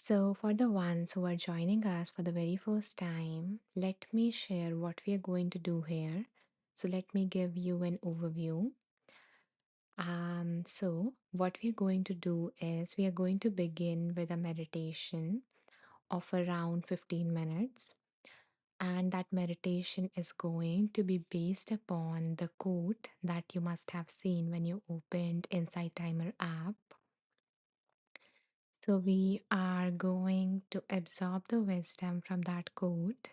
So, for the ones who are joining us for the very first time, let me share what we are going to do here. So, let me give you an overview. So, what we are going to do is we are going to begin with a meditation of around 15 minutes. And that meditation is going to be based upon the quote that you must have seen when you opened Insight Timer app. So, we are going to absorb the wisdom from that quote.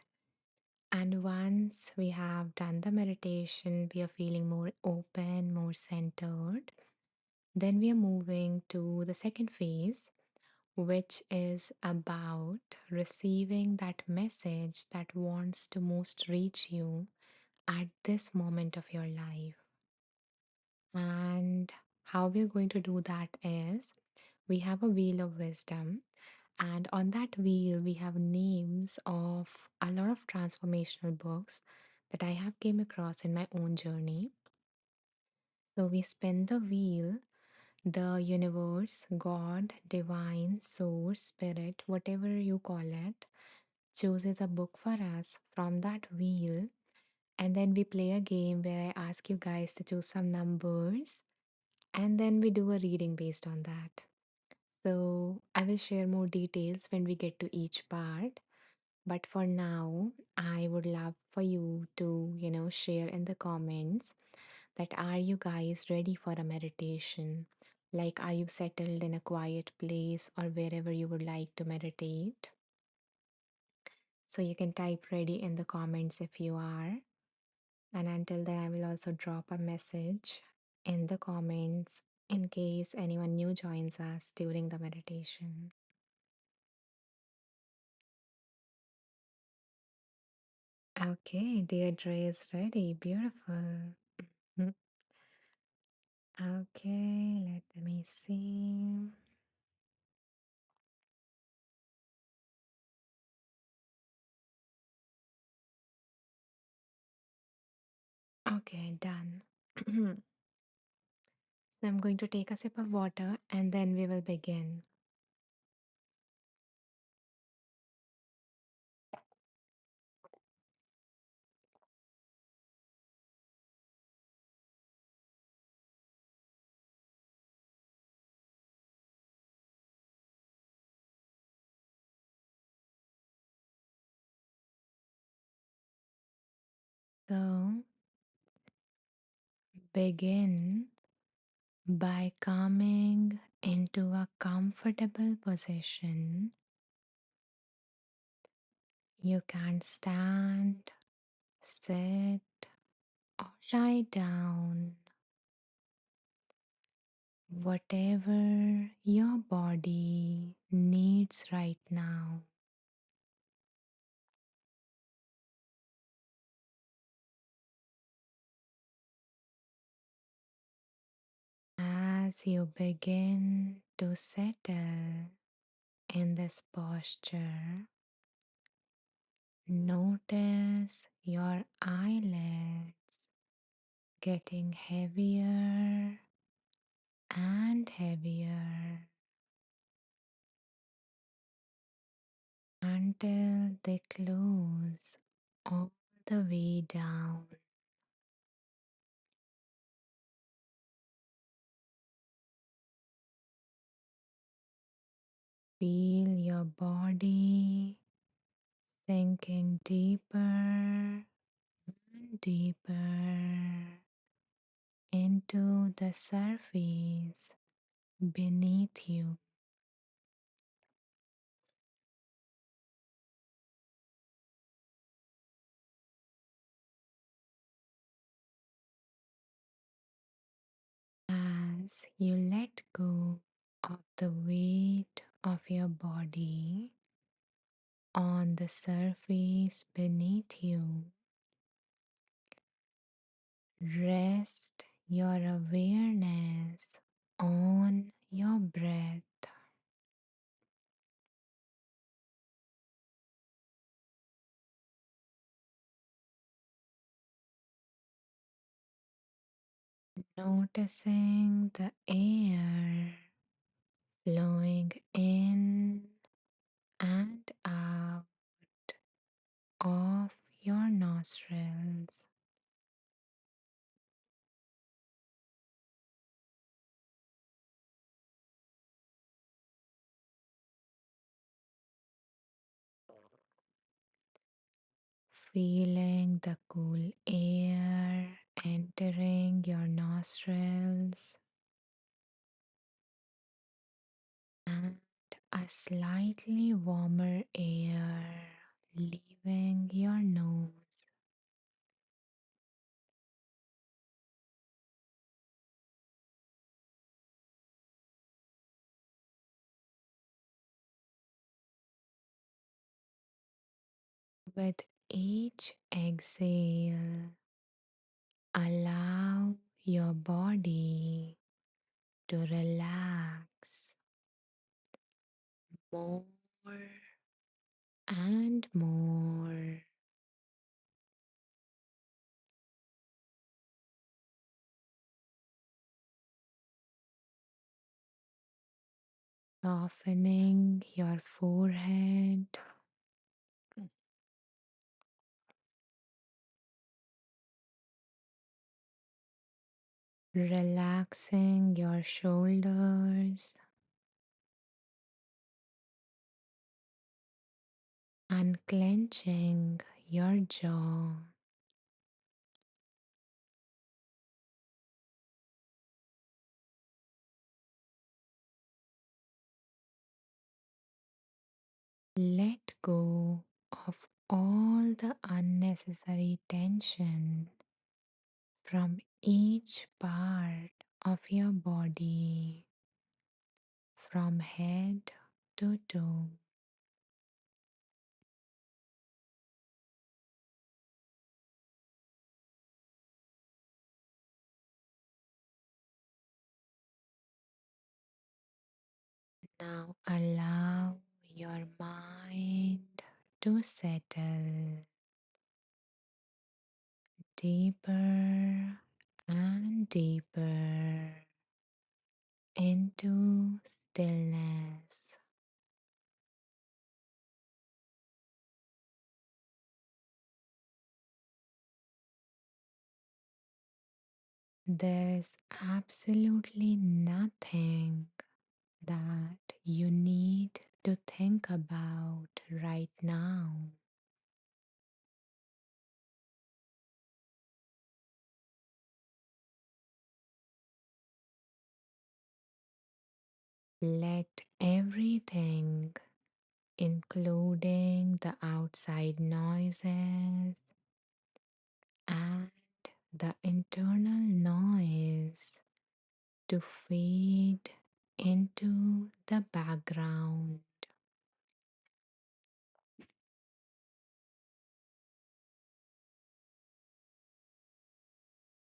And once we have done the meditation, we are feeling more open, more centered. Then we are moving to the second phase, which is about receiving that message that wants to most reach you at this moment of your life. And how we're going to do that is we have a wheel of wisdom, and on that wheel we have names of a lot of transformational books that I have came across in my own journey. So we spin the wheel. The universe, God, divine, source, spirit, whatever you call it, chooses a book for us from that wheel. And then we play a game where I ask you guys to choose some numbers. And then we do a reading based on that. So I will share more details when we get to each part. But for now, I would love for you to, share in the comments that are you guys ready for a meditation? Like, are you settled in a quiet place or wherever you would like to meditate? So you can type ready in the comments if you are. And until then, I will also drop a message in the comments in case anyone new joins us during the meditation. Okay, Deirdre is ready. Beautiful. Mhm. Okay, let me see. Okay, done. So I'm going to take a sip of water and then we will begin. So begin by coming into a comfortable position. You can stand, sit, or lie down, whatever your body needs right now. As you begin to settle in this posture, notice your eyelids getting heavier and heavier until they close all the way down. Feel your body sinking deeper and deeper into the surface beneath you. As you let go of the weight of your body on the surface beneath you, rest your awareness on your breath. Noticing the air flowing in feeling the cool air entering your nostrils and a slightly warmer air leaving your nose. With each exhale, allow your body to relax more and more, softening your forehead, relaxing your shoulders, unclenching your jaw. Let go of all the unnecessary tension from each part of your body, from head to toe. Now allow your mind to settle deeper and deeper into stillness. There's absolutely nothing that you need to think about right now. Let everything, including the outside noises and the internal noise, to fade into the background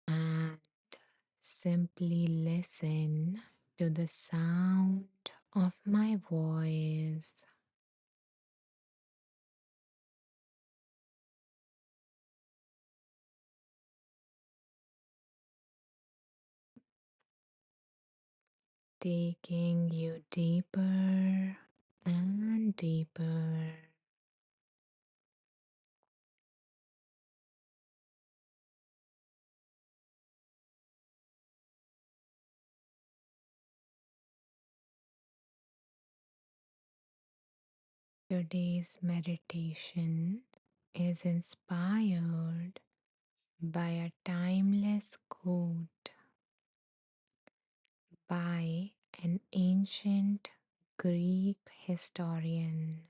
and simply listen to the sound of my voice, taking you deeper and deeper. Today's meditation is inspired by a timeless quote by an ancient Greek historian.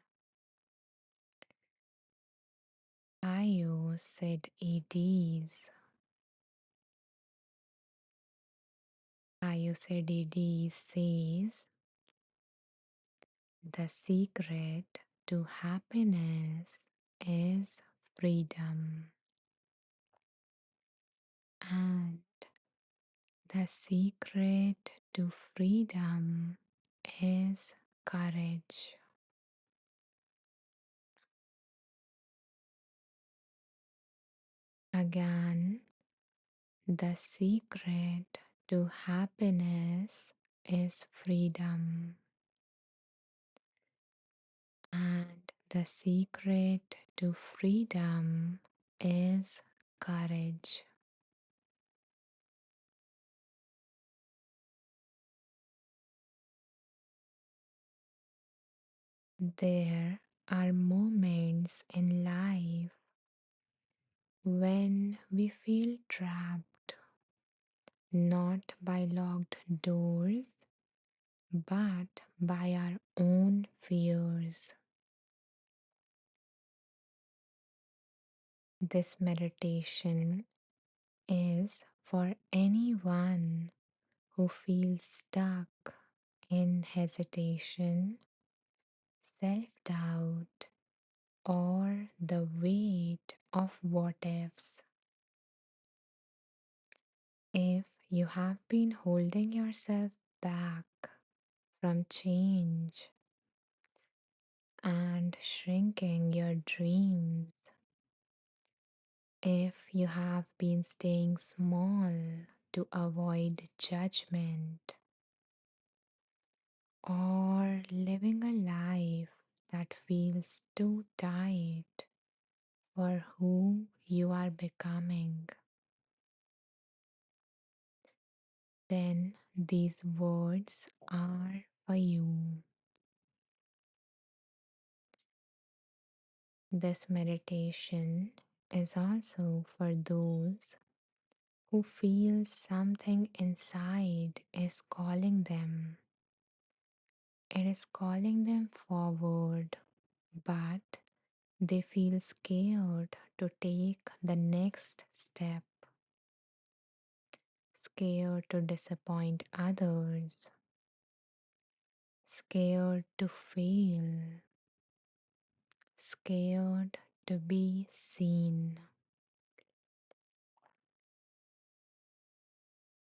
Thucydides says, the secret to happiness is freedom, and the secret to freedom is courage. Again, the secret to happiness is freedom, and the secret to freedom is courage. There are moments in life When we feel trapped, not by locked doors, but by our own fears. This meditation is for anyone who feels stuck in hesitation, self doubt, or the weight of what ifs. If you have been holding yourself back from change and shrinking your dreams, if you have been staying small to avoid judgment, or living a life that feels too tight for who you are becoming, then these words are for you. This meditation is also for those who feel something inside is calling them. It is calling them forward, but they feel scared to take the next step, scared to disappoint others, scared to fail, scared to be seen.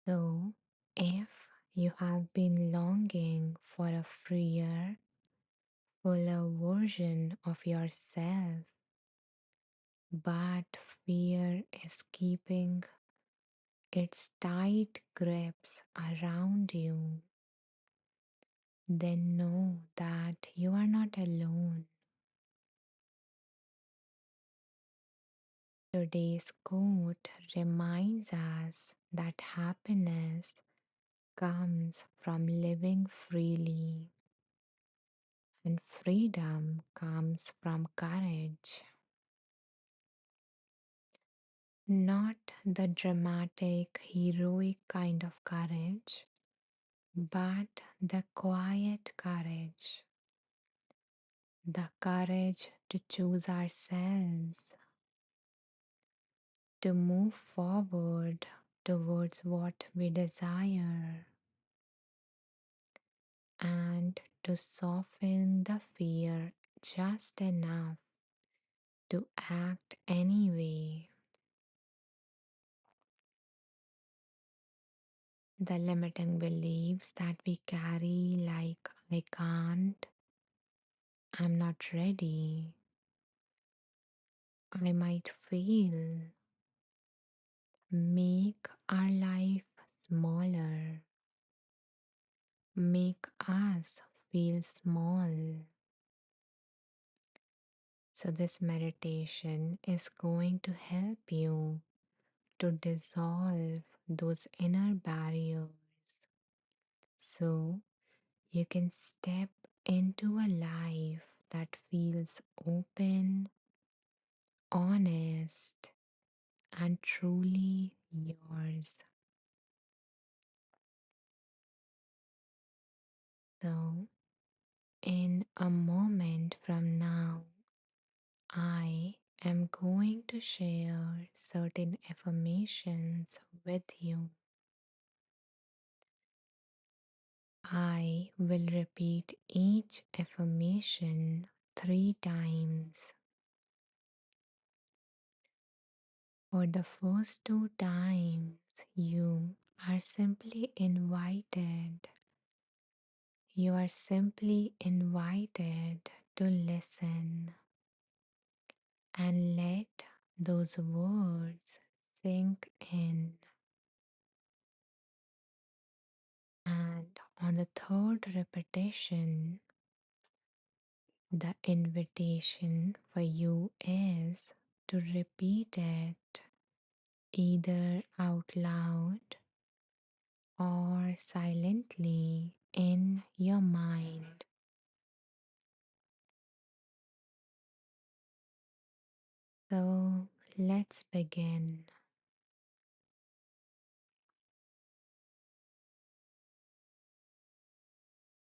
So, if you have been longing for a freer, fuller version of yourself, but fear is keeping its tight grips around you, then know that you are not alone. Today's quote reminds us that happiness comes from living freely, and freedom comes from courage. Not the dramatic, heroic kind of courage, but the quiet courage. The courage to choose ourselves, to move forward towards what we desire, and to soften the fear just enough to act anyway. The limiting beliefs that we carry, like I can't, I'm not ready, I might fail, make our life smaller, make us feel small. So, this meditation is going to help you to dissolve those inner barriers so you can step into a life that feels open, honest, and truly yours. So, in a moment from now, I am going to share certain affirmations with you. I will repeat each affirmation 3 times. For the first 2 times, you are simply invited. You are simply invited to listen and let those words sink in. And on the third repetition, the invitation for you is to repeat it either out loud or silently in your mind. So let's begin.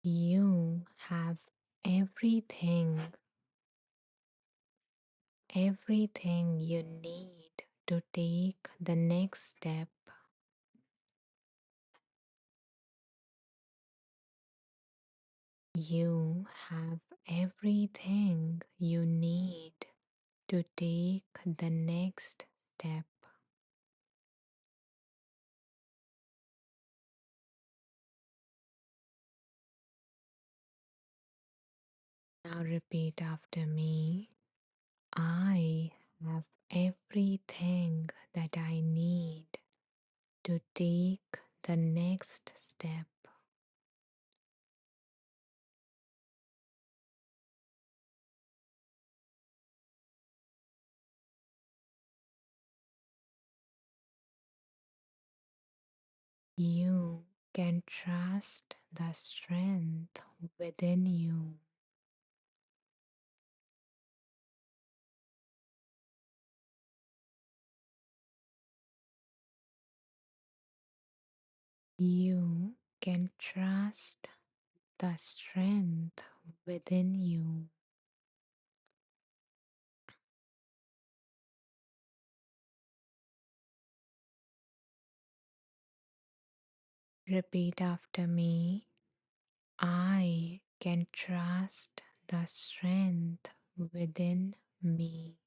You have everything, everything you need to take the next step. You have everything you need to take the next step. Now repeat after me. I have everything that I need to take the next step. You can trust the strength within you. You can trust the strength within you. Repeat after me. I can trust the strength within me.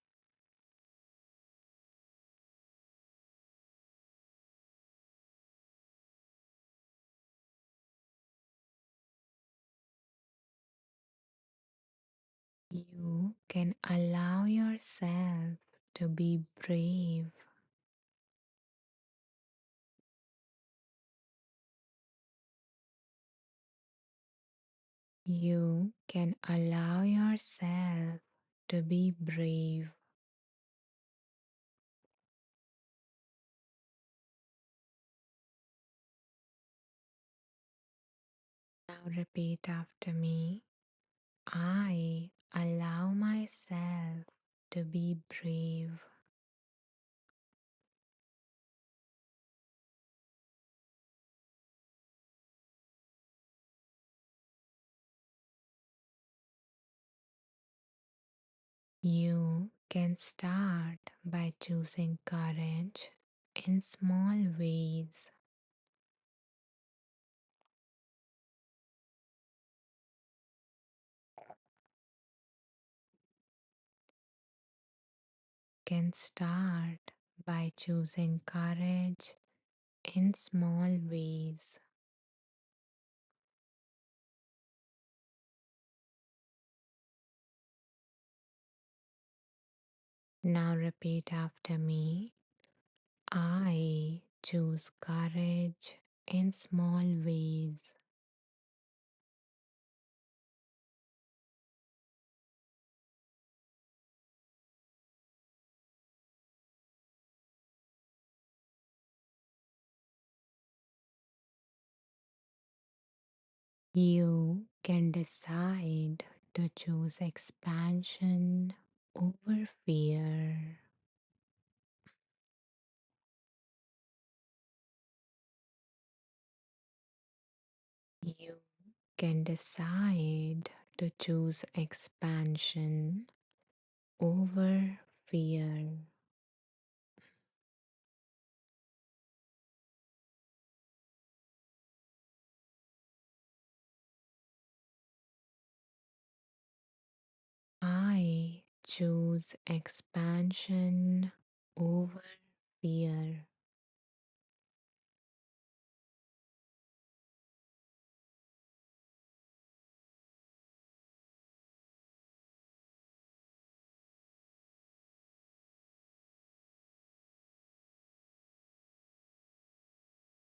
You can allow yourself to be brave. You can allow yourself to be brave. Now repeat after me. I allow myself to be brave. You can start by choosing courage in small ways. Can start by choosing courage in small ways. Now repeat after me. I choose courage in small ways. You can decide to choose expansion over fear. You can decide to choose expansion over fear. I choose expansion over fear.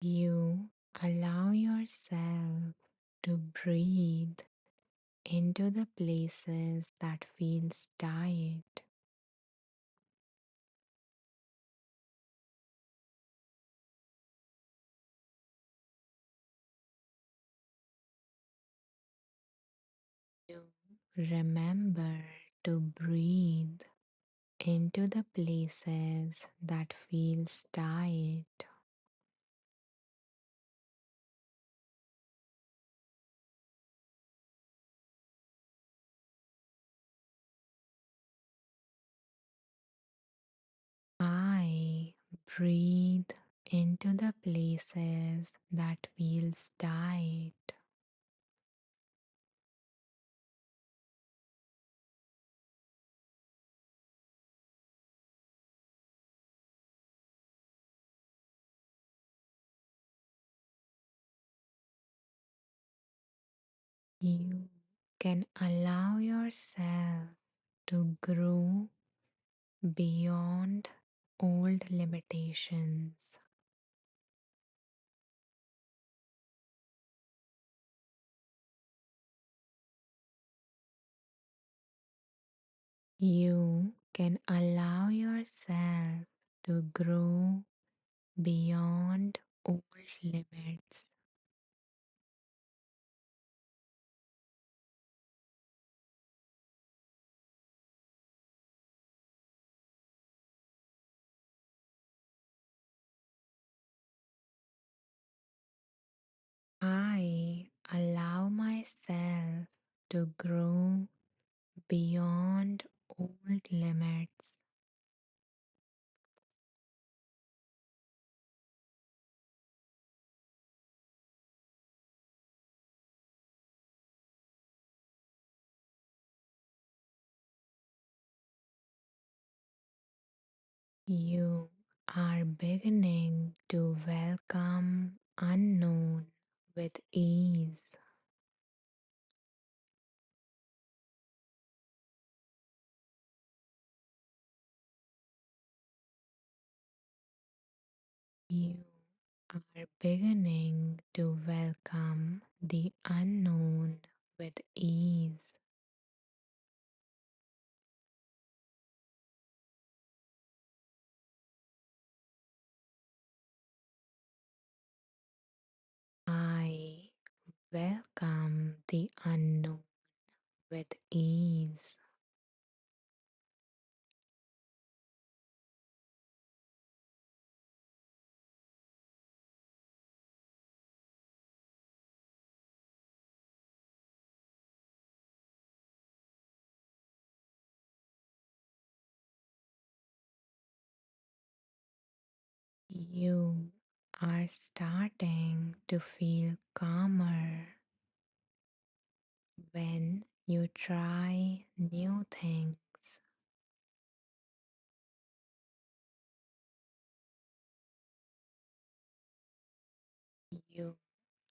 You allow yourself to breathe into the places that feels tight. You remember to breathe into the places that feels tight. I breathe into the places that feels tight. You can allow yourself to grow beyond old limitations. You can allow yourself to grow beyond old limits. I allow myself to grow beyond old limits. You are beginning to welcome unknown with ease. You are beginning to welcome the unknown with ease. I welcome the unknown with ease. You are starting to feel calmer when you try new things. You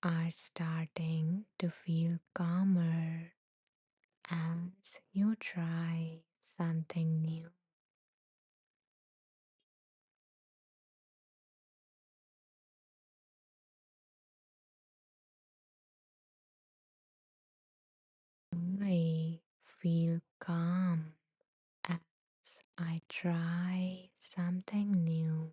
are starting to feel calmer as you try something new. I feel calm as I try something new.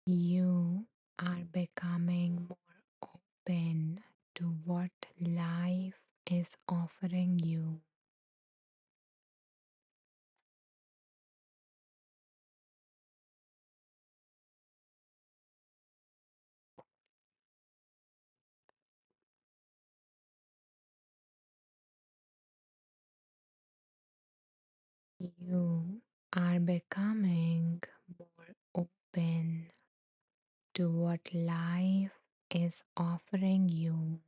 You are becoming more open to what life is offering you. You are becoming more open to what life is offering you.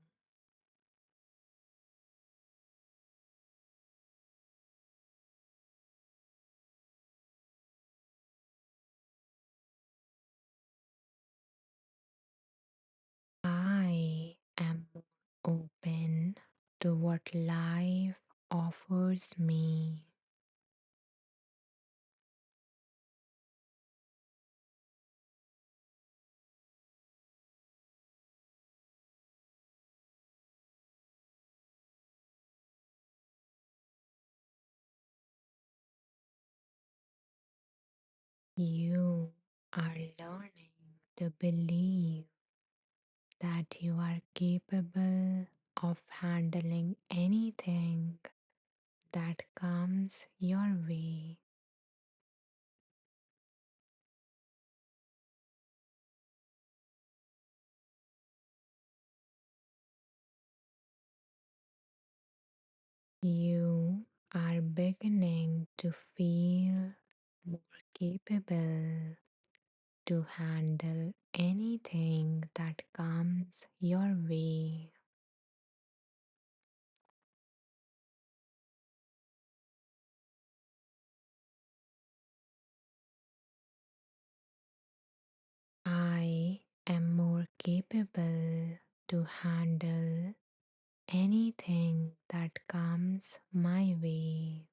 I am more open to what life offers me. You are learning to believe that you are capable of handling anything that comes your way. You are beginning to feel more capable to handle anything that comes your way. I am more capable to handle anything that comes my way.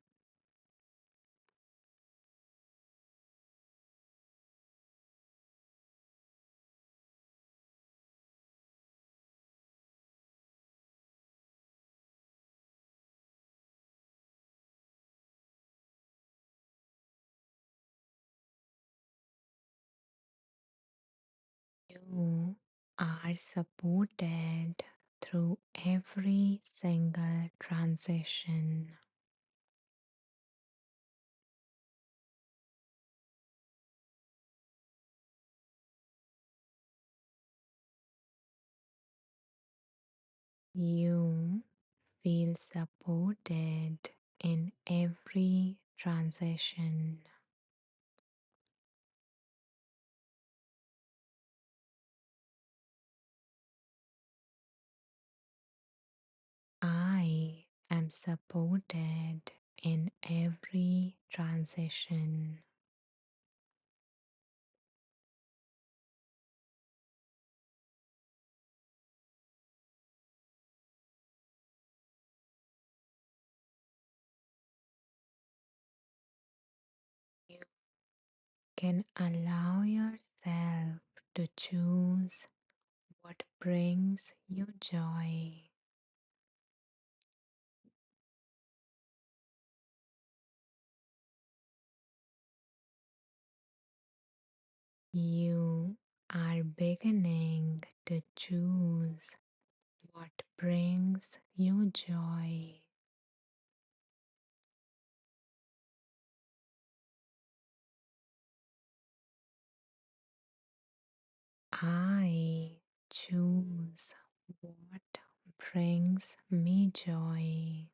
You are supported through every single transition. You feel supported in every transition. I am supported in every transition. You can allow yourself to choose what brings you joy. You are beginning to choose what brings you joy. I choose what brings me joy.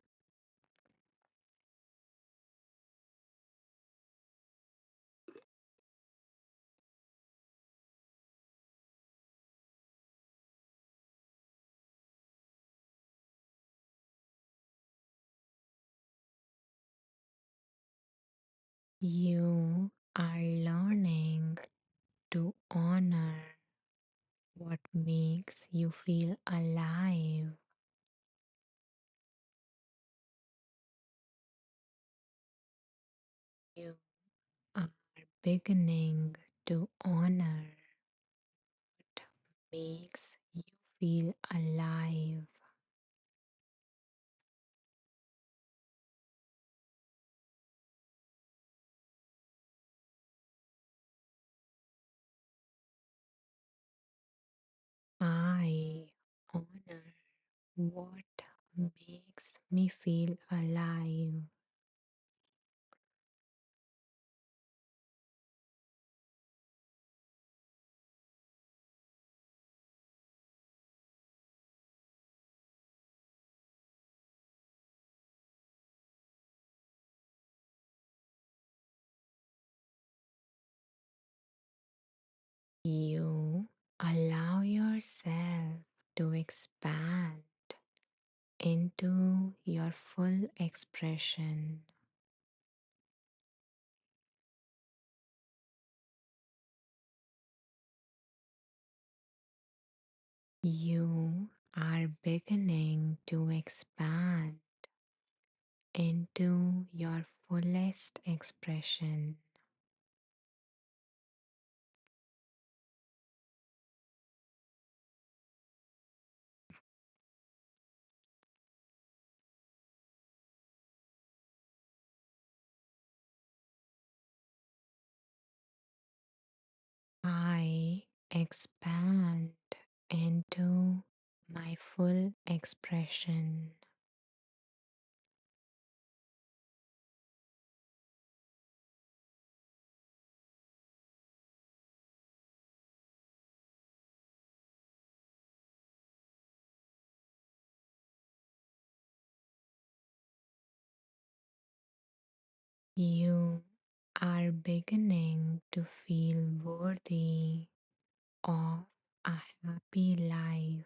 You are learning to honor what makes you feel alive. You are beginning to honor what makes you feel alive. I honor what makes me feel alive. You allow yourself to expand into your full expression. You are beginning to expand into your fullest expression. expand into my full expression. You are beginning to feel worthy of a happy life.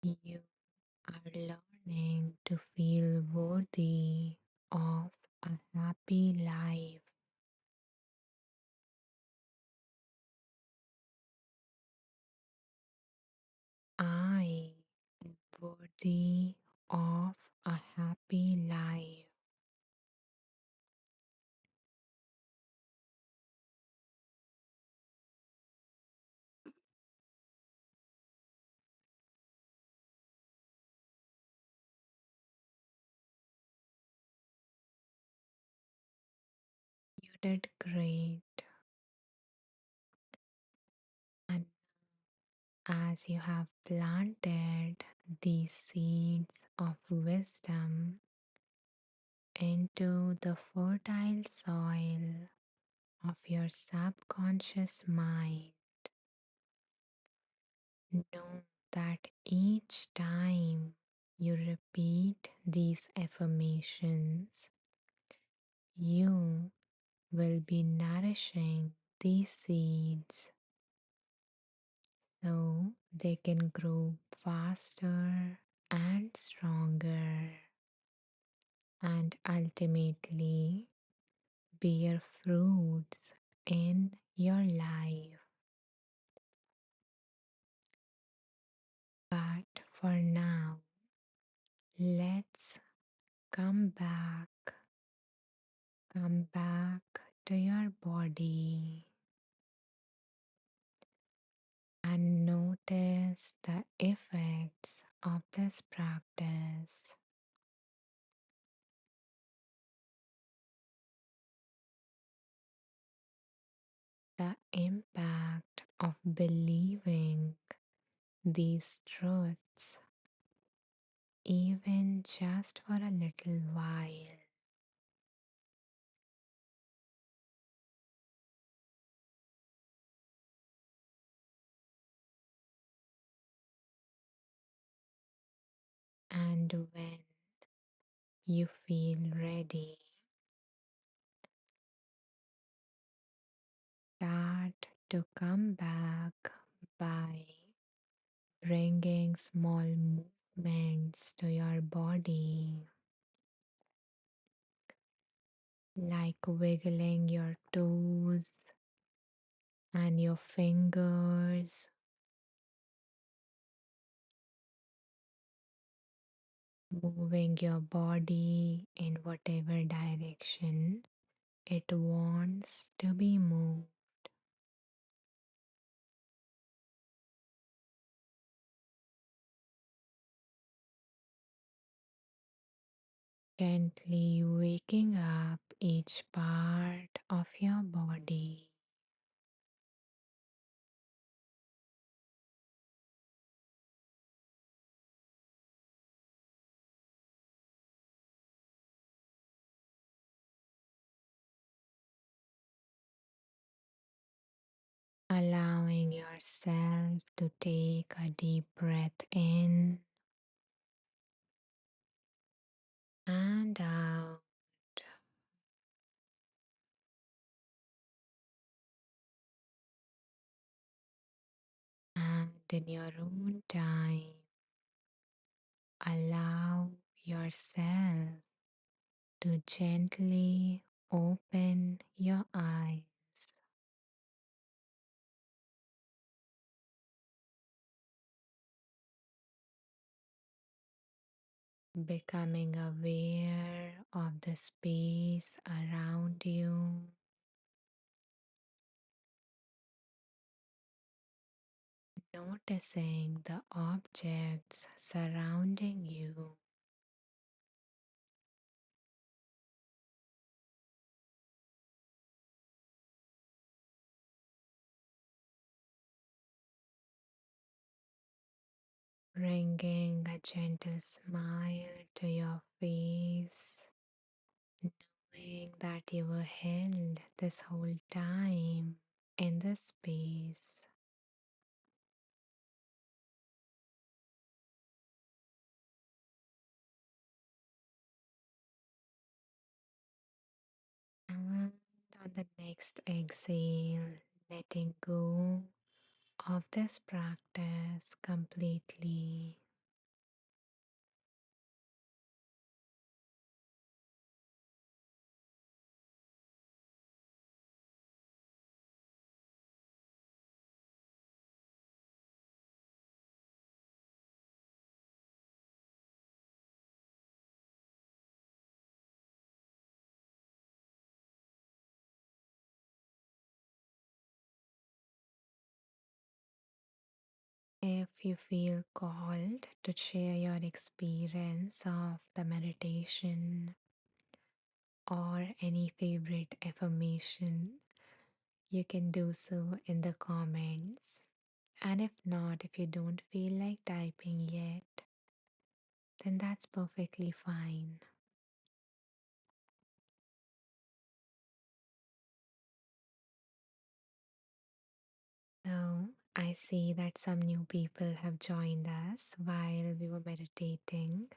You are learning to feel worthy of a happy life. I am worthy of a happy life. You did great. And as you have planted these seeds of wisdom into the fertile soil of your subconscious mind, know that each time you repeat these affirmations, you will be nourishing these seeds so they can grow faster and stronger and ultimately bear fruits in your life. But for now, let's come back, come back to your body and notice the effects of this practice. The impact of believing these truths, even just for a little while. And when you feel ready, start to come back by bringing small movements to your body, like wiggling your toes and your fingers, moving your body in whatever direction it wants to be moved. Gently waking up each part of your body. Allowing yourself to take a deep breath in and out, and in your own time, allow yourself to gently open your eyes, becoming aware of the space around you. noticing the objects surrounding you, bringing a gentle smile to your face, knowing that you were held this whole time in this space. And on the next exhale, letting go of this practice completely. If you feel called to share your experience of the meditation or any favorite affirmation, you can do so in the comments. And if not, if you don't feel like typing yet, then that's perfectly fine. So, I see that some new people have joined us while we were meditating.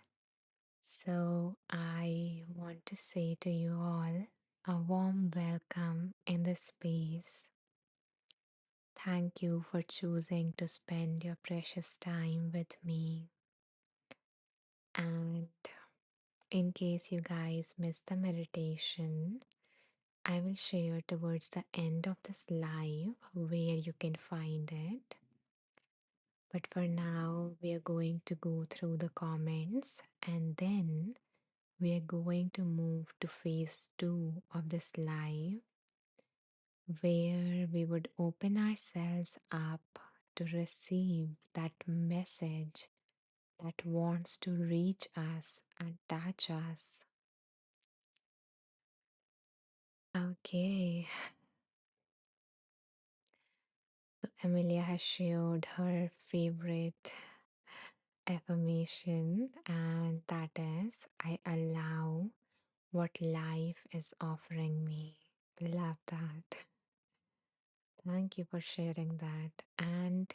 So, I want to say to you all a warm welcome in this space. Thank you for choosing to spend your precious time with me. And in case you guys missed the meditation, I will share towards the end of this live where you can find it. But for now, we are going to go through the comments and then we are going to move to phase two of this live where we would open ourselves up to receive that message that wants to reach us and touch us. Okay, so Amelia has shared her favorite affirmation, and that is I allow what life is offering me. Love that. Thank you for sharing that. And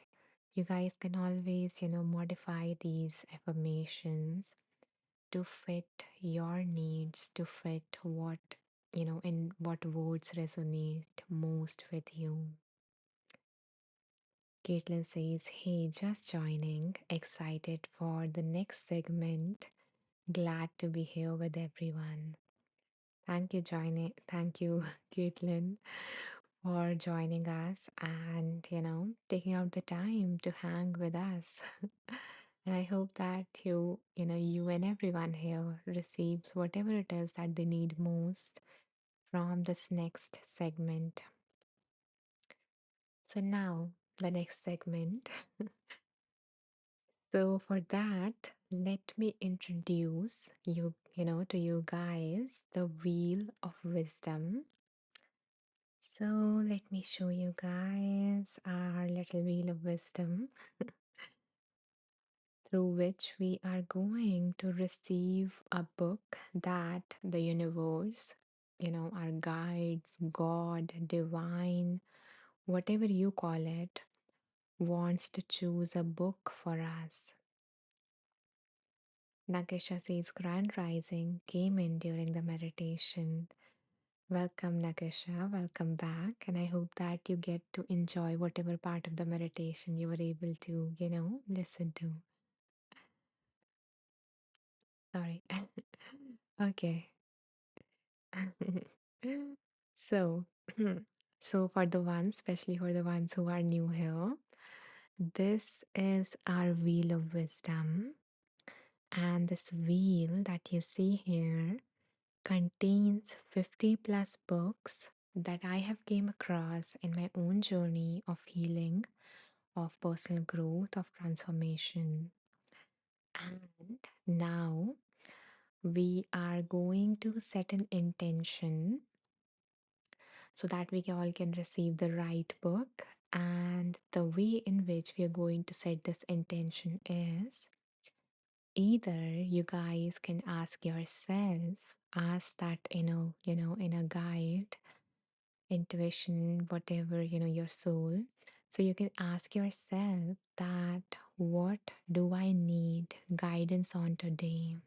you guys can always, modify these affirmations to fit your needs, to fit what, in what words resonate most with you. Caitlin says, hey, just joining, excited for the next segment. Glad to be here with everyone. Thank you, joining. Thank you, Caitlin, for joining us and, taking out the time to hang with us. And I hope that you and everyone here receives whatever it is that they need most from this next segment. So now the next segment. So for that, let me introduce to you guys the wheel of wisdom. So let me show you guys our little wheel of wisdom through which we are going to receive a book that the universe, our guides, God, divine, whatever you call it, wants to choose a book for us. Nakesha says Grand Rising came in during the meditation. Welcome, Nakesha. Welcome back. And I hope that you get to enjoy whatever part of the meditation you were able to, listen to. Sorry. Okay. So, so for the ones, especially for the ones who are new here, this is our wheel of wisdom. And this wheel that you see here contains 50 plus books that I have came across in my own journey of healing of personal growth, of transformation. And now we are going to set an intention so that we all can receive the right book. And the way in which we are going to set this intention is either you guys can ask yourself, ask that in a guide, intuition, whatever, your soul. So you can ask yourself that what do I need guidance on today?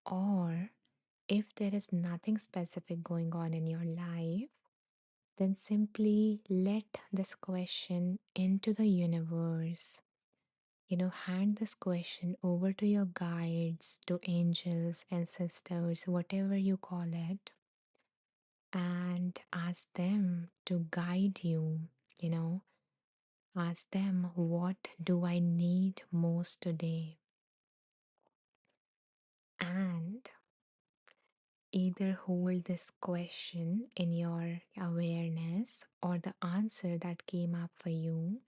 Or if there is nothing specific going on in your life, then simply let this question into the universe. Hand this question over to your guides, to angels, ancestors, whatever you call it, and ask them to guide you. You know, ask them, what do I need most today? And either hold this question in your awareness or the answer that came up for you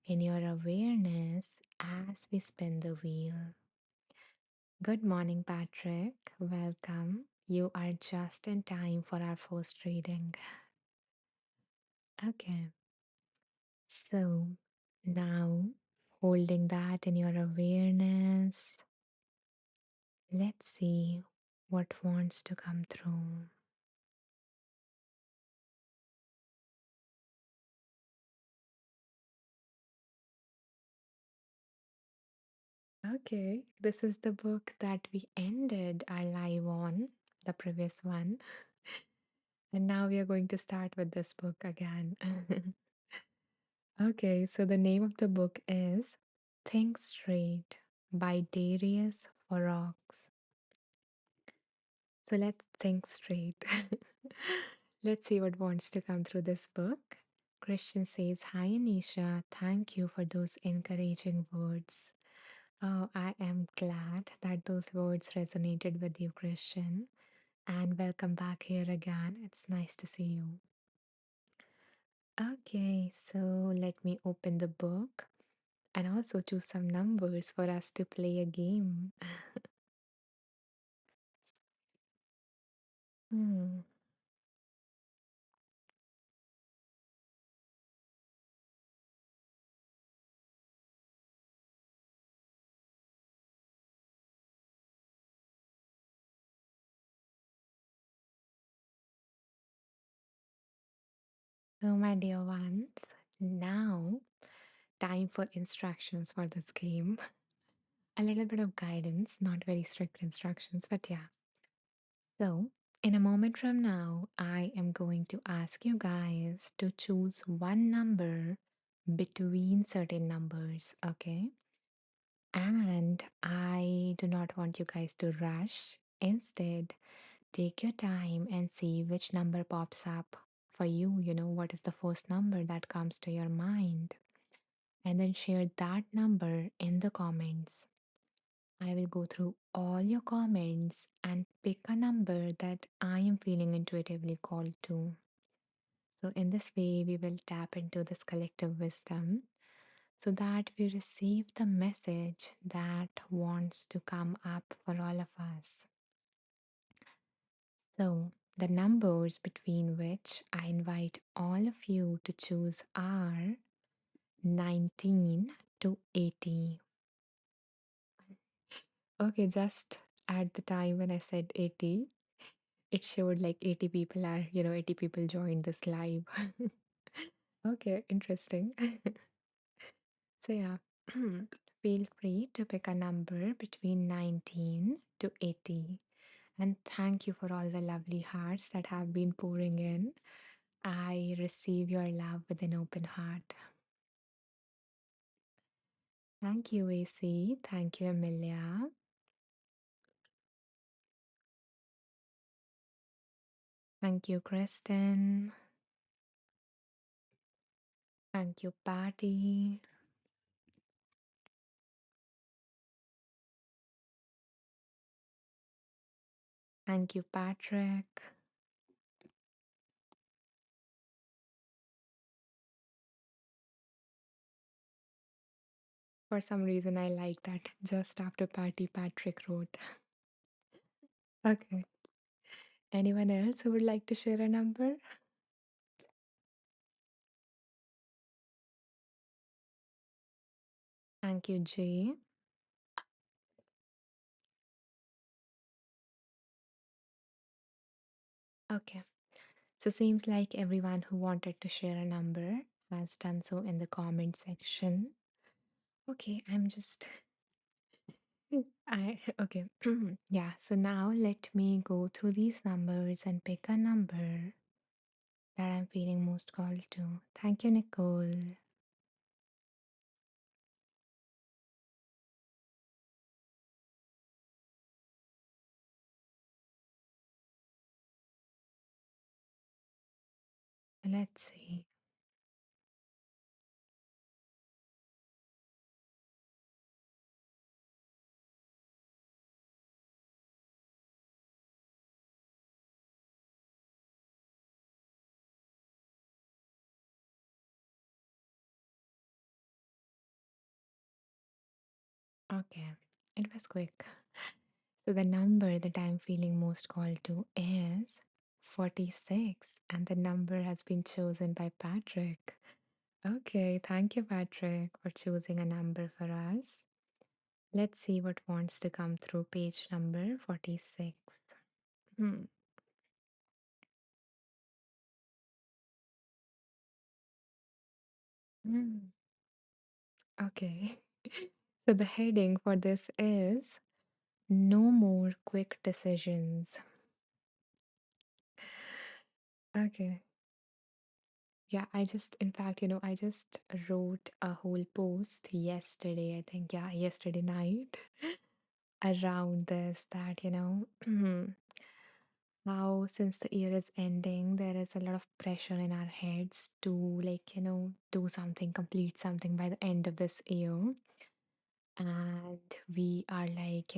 in your awareness as we spin the wheel. Good morning, Patrick. Welcome. You are just in time for our first reading. Okay, so now holding that in your awareness, let's see what wants to come through. Okay, this is the book that we ended our live on, the previous one. And now we are going to start with this book again. Okay, so the name of the book is Think Straight by Darius Forox. So let's think straight. Let's see what wants to come through this book. Christian says, Hi Anisha, thank you for those encouraging words. Oh, I am glad that those words resonated with you, Christian. And welcome back here again. It's nice to see you. Okay, so let me open the book and also choose some numbers for us to play a game. Hmm. So, my dear ones, now time for instructions for this game. A little bit of guidance, not very strict instructions, but yeah. So, in a moment from now, I am going to ask you guys to choose one number between certain numbers, okay? And I do not want you guys to rush. Instead, take your time and see which number pops up for you. What is the first number that comes to your mind? And then share that number in the comments. I will go through all your comments and pick a number that I am feeling intuitively called to. So, in this way, we will tap into this collective wisdom so that we receive the message that wants to come up for all of us. So, the numbers between which I invite all of you to choose are 19 to 80. Okay, just at the time when I said 80, it showed like 80 people 80 people joined this live. Okay, interesting. So, yeah, feel free to pick a number between 19 to 80. And thank you for all the lovely hearts that have been pouring in. I receive your love with an open heart. Thank you, AC. Thank you, Amelia. Thank you, Kristen. Thank you, Patty. Thank you, Patrick. For some reason, I like that. Just after party, Patrick wrote. Okay. Anyone else who would like to share a number? Thank you, Jay. Okay. So seems like everyone who wanted to share a number has done so in the comment section. Okay, I'm just I okay. Yeah, so now let me go through these numbers and pick a number that I'm feeling most called to. Thank you, Nicole. Let's see. Okay, it was quick. So the number that I'm feeling most called to is 46, and the number has been chosen by Patrick. Okay, thank you, Patrick, for choosing a number for us. Let's see what wants to come through page number 46. Hmm. Hmm. Okay. So the heading for this is No More Quick Decisions. Okay. Yeah, in fact, I just wrote a whole post yesterday, I think, yeah, yesterday night around this that, how since the year is ending, there is a lot of pressure in our heads to, like, do something, complete something by the end of this year. And we are like,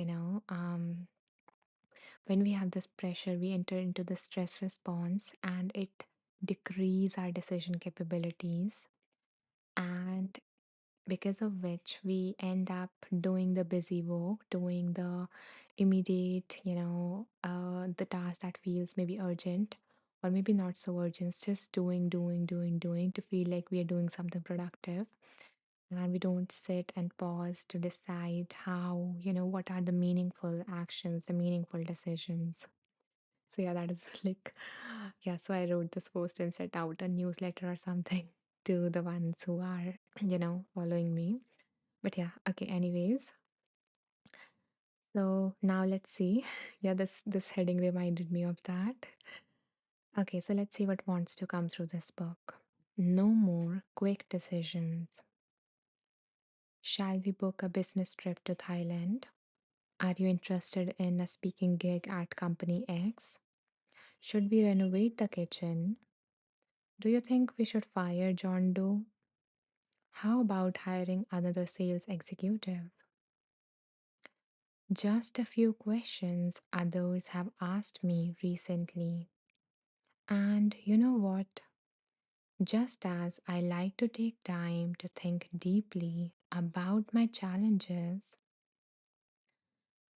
when we have this pressure, we enter into the stress response and it decrease our decision capabilities. And because of which we end up doing the busy work, doing the immediate, the task that feels maybe urgent or maybe not so urgent, just doing to feel like we are doing something productive. And we don't sit and pause to decide how, what are the meaningful actions, the meaningful decisions. So, yeah, that is like, yeah, so I wrote this post and set out a newsletter or something to the ones who are, following me. But yeah, okay, anyways. So now let's see. Yeah, this heading reminded me of that. Okay, so let's see what wants to come through this book. No more quick decisions. Shall we book a business trip to Thailand? Are you interested in a speaking gig at Company X? Should we renovate the kitchen? Do you think we should fire John Doe? How about hiring another sales executive? Just a few questions others have asked me recently. And you know what? Just as I like to take time to think deeply about my challenges,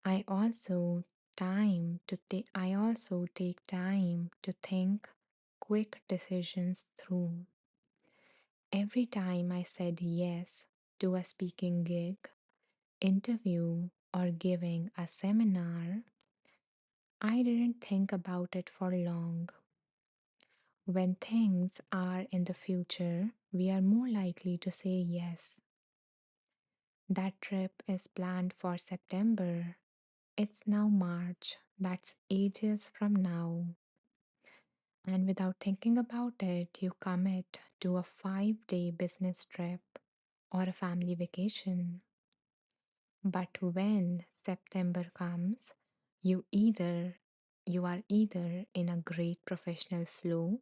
I also take time to think quick decisions through. Every time I said yes to a speaking gig, interview, or giving a seminar, I didn't think about it for long. When things are in the future, we are more likely to say yes. That trip is planned for September. It's now March. That's ages from now. And without thinking about it, you commit to a 5-day business trip or a family vacation. But when September comes, you are either in a great professional flow,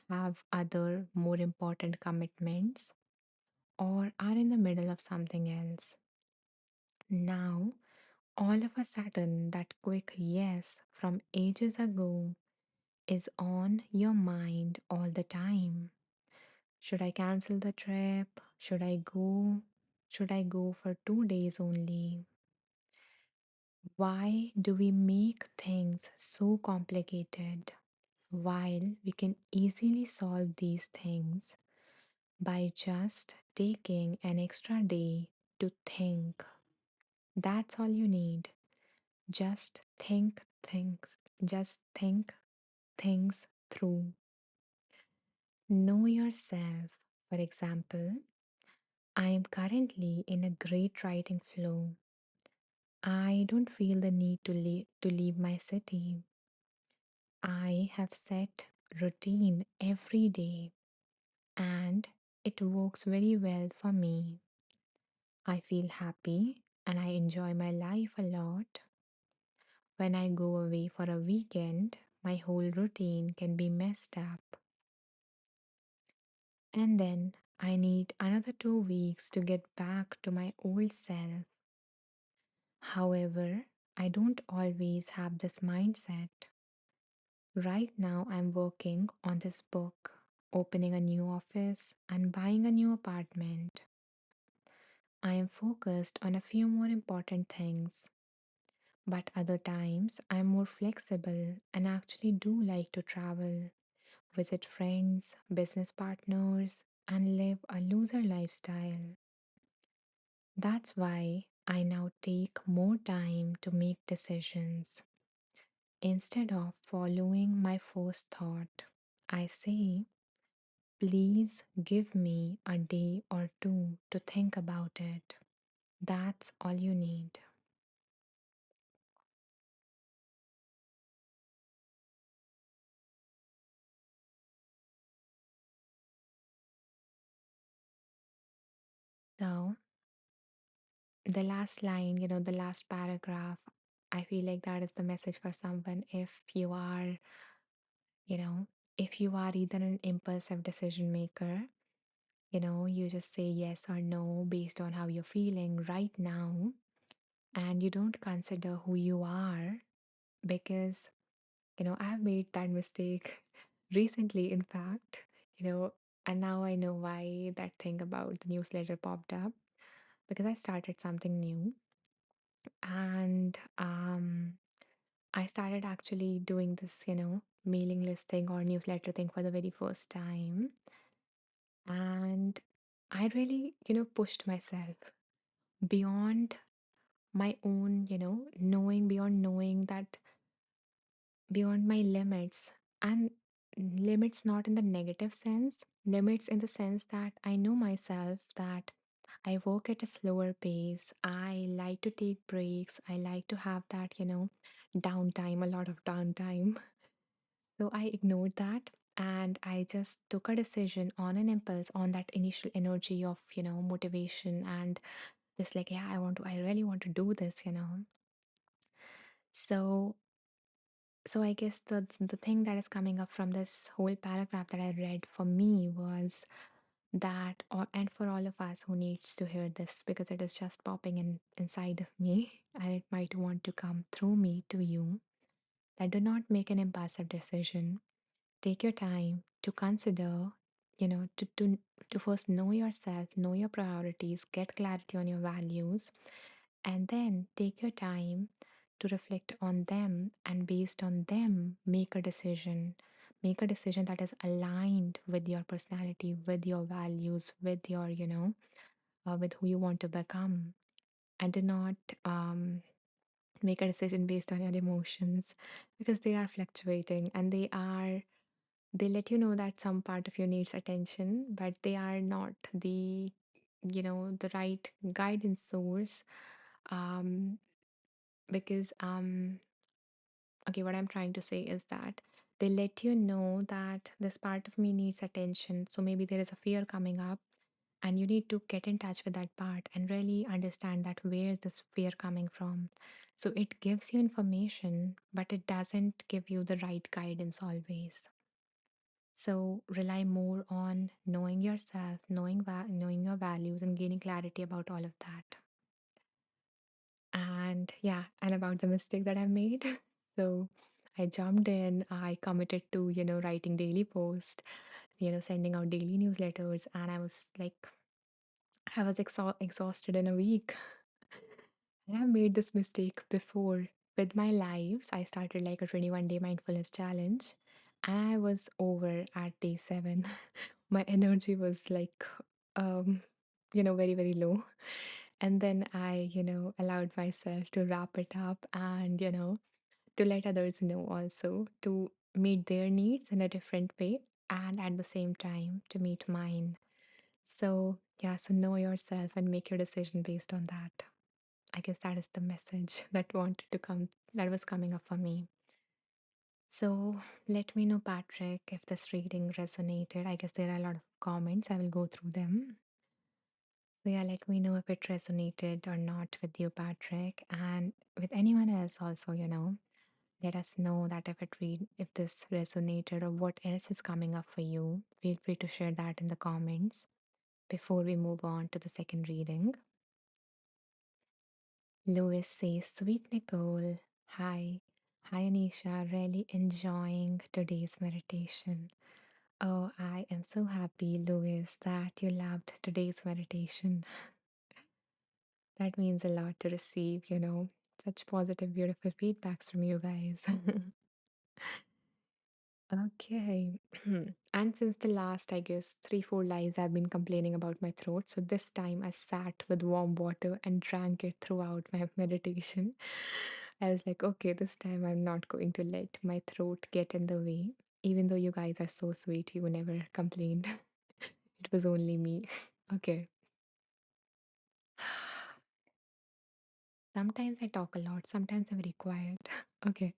have other more important commitments, or are in the middle of something else. Now, all of a sudden, that quick yes from ages ago is on your mind all the time. Should I cancel the trip? Should I go? Should I go for 2 days only? Why do we make things so complicated while we can easily solve these things by just taking an extra day to think? That's all you need. Just think things through. Know yourself. For example, I am currently in a great writing flow. I don't feel the need to leave my city. I have set routine every day and it works very well for me. I feel happy and I enjoy my life a lot. When I go away for a weekend, my whole routine can be messed up. And then I need another 2 weeks to get back to my old self. However, I don't always have this mindset. Right now, I'm working on this book, opening a new office, and buying a new apartment. I am focused on a few more important things, but other times I'm more flexible and actually do like to travel, visit friends, business partners, and live a looser lifestyle. That's why I now take more time to make decisions. Instead of following my first thought, I say, please give me a day or two to think about it. That's all you need. So, the last line, the last paragraph, I feel like that is the message for someone. You know, if you are either an impulsive decision maker, you just say yes or no based on how you're feeling right now, and you don't consider who you are because I've made that mistake recently, in fact, and now I know why that thing about the newsletter popped up because I started something new and I started actually doing this, mailing list thing or newsletter thing for the very first time. And I really, pushed myself beyond my own, knowing beyond knowing that beyond my limits and limits not in the negative sense, limits in the sense that I know myself that I work at a slower pace. I like to take breaks. I like to have that, downtime, a lot of downtime. So I ignored that and I just took a decision on an impulse on that initial energy of, motivation and just like, yeah, I really want to do this. So I guess the thing that is coming up from this whole paragraph that I read for me was that, and for all of us who needs to hear this because it is just popping in inside of me and it might want to come through me to you, that do not make an impulsive decision. Take your time to consider, to first know yourself, know your priorities, get clarity on your values, and then take your time to reflect on them and based on them make a decision that is aligned with your personality, with your values, with your with who you want to become, and do not make a decision based on your emotions because they are fluctuating and they let you know that some part of you needs attention but they are not the right guidance source. um because okay, what I'm trying to say is that they let you know that this part of me needs attention, so maybe there is a fear coming up and you need to get in touch with that part and really understand that where is this fear coming from. So it gives you information but it doesn't give you the right guidance always. So rely more on knowing yourself, knowing your values and gaining clarity about all of that. And yeah, and about the mistake that I made. So I jumped in, I committed to, writing daily posts, sending out daily newsletters. And I was like, I was exhausted in a week. And I've made this mistake before with my lives. I started like a 21-day mindfulness challenge and I was over at day 7. My energy was like, um, very, very low. And then I, allowed myself to wrap it up and, to let others know also to meet their needs in a different way and at the same time to meet mine. So, yeah, so know yourself and make your decision based on that. I guess that is the message that was coming up for me. So let me know, Patrick, if this reading resonated. I guess there are a lot of comments. I will go through them. So yeah, let me know if it resonated or not with you, Patrick, and with anyone else also, Let us know that if this resonated or what else is coming up for you. Feel free to share that in the comments before we move on to the second reading. Louis says, Sweet Nicole, hi. Hi, Anisha. Really enjoying today's meditation. Oh, I am so happy, Louis, that you loved today's meditation. That means a lot to receive, such positive, beautiful feedbacks from you guys. Okay. And since the last, I guess, 3, 4 lives, I've been complaining about my throat. So this time I sat with warm water and drank it throughout my meditation. I was like, okay, this time I'm not going to let my throat get in the way. Even though you guys are so sweet, you never complained. It was only me. Okay. Sometimes I talk a lot, sometimes I'm very quiet. Okay.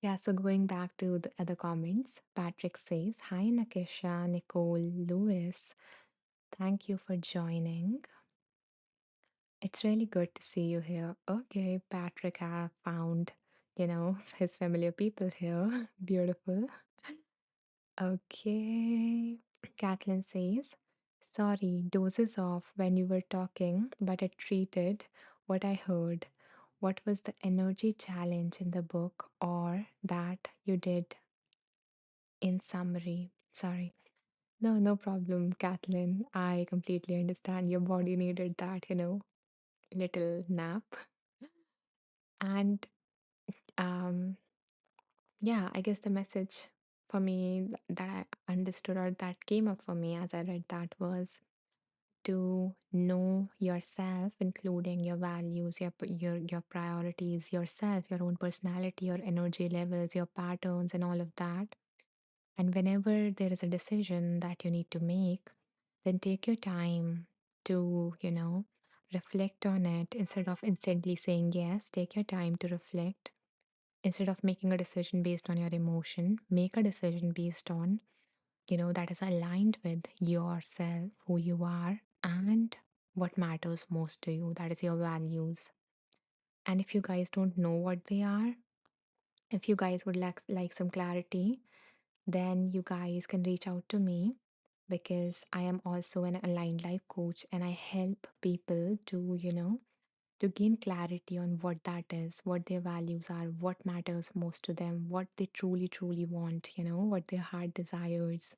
Yeah, so going back to the other comments, Patrick says, Hi, Nakisha, Nicole, Lewis. Thank you for joining. It's really good to see you here. Okay, Patrick have found, his familiar people here. Beautiful. Okay. Kathleen says, Sorry, doses off when you were talking, but it treated what I heard. What was the energy challenge in the book or that you did in summary? Sorry. No, no problem, Kathleen. I completely understand your body needed that, little nap. And um, yeah, I guess the message for me that I understood or that came up for me as I read that was to know yourself, including your values, your priorities, yourself, your own personality, your energy levels, your patterns, and all of that. And whenever there is a decision that you need to make, then take your time to, reflect on it instead of instantly saying yes. Take your time to reflect. Instead of making a decision based on your emotion, make a decision based on, that is aligned with yourself, who you are, and what matters most to you. That is your values. And if you guys don't know what they are, if you guys would like some clarity, then you guys can reach out to me because I am also an aligned life coach and I help people to, to gain clarity on what that is, what their values are, what matters most to them, what they truly, truly want, what their heart desires.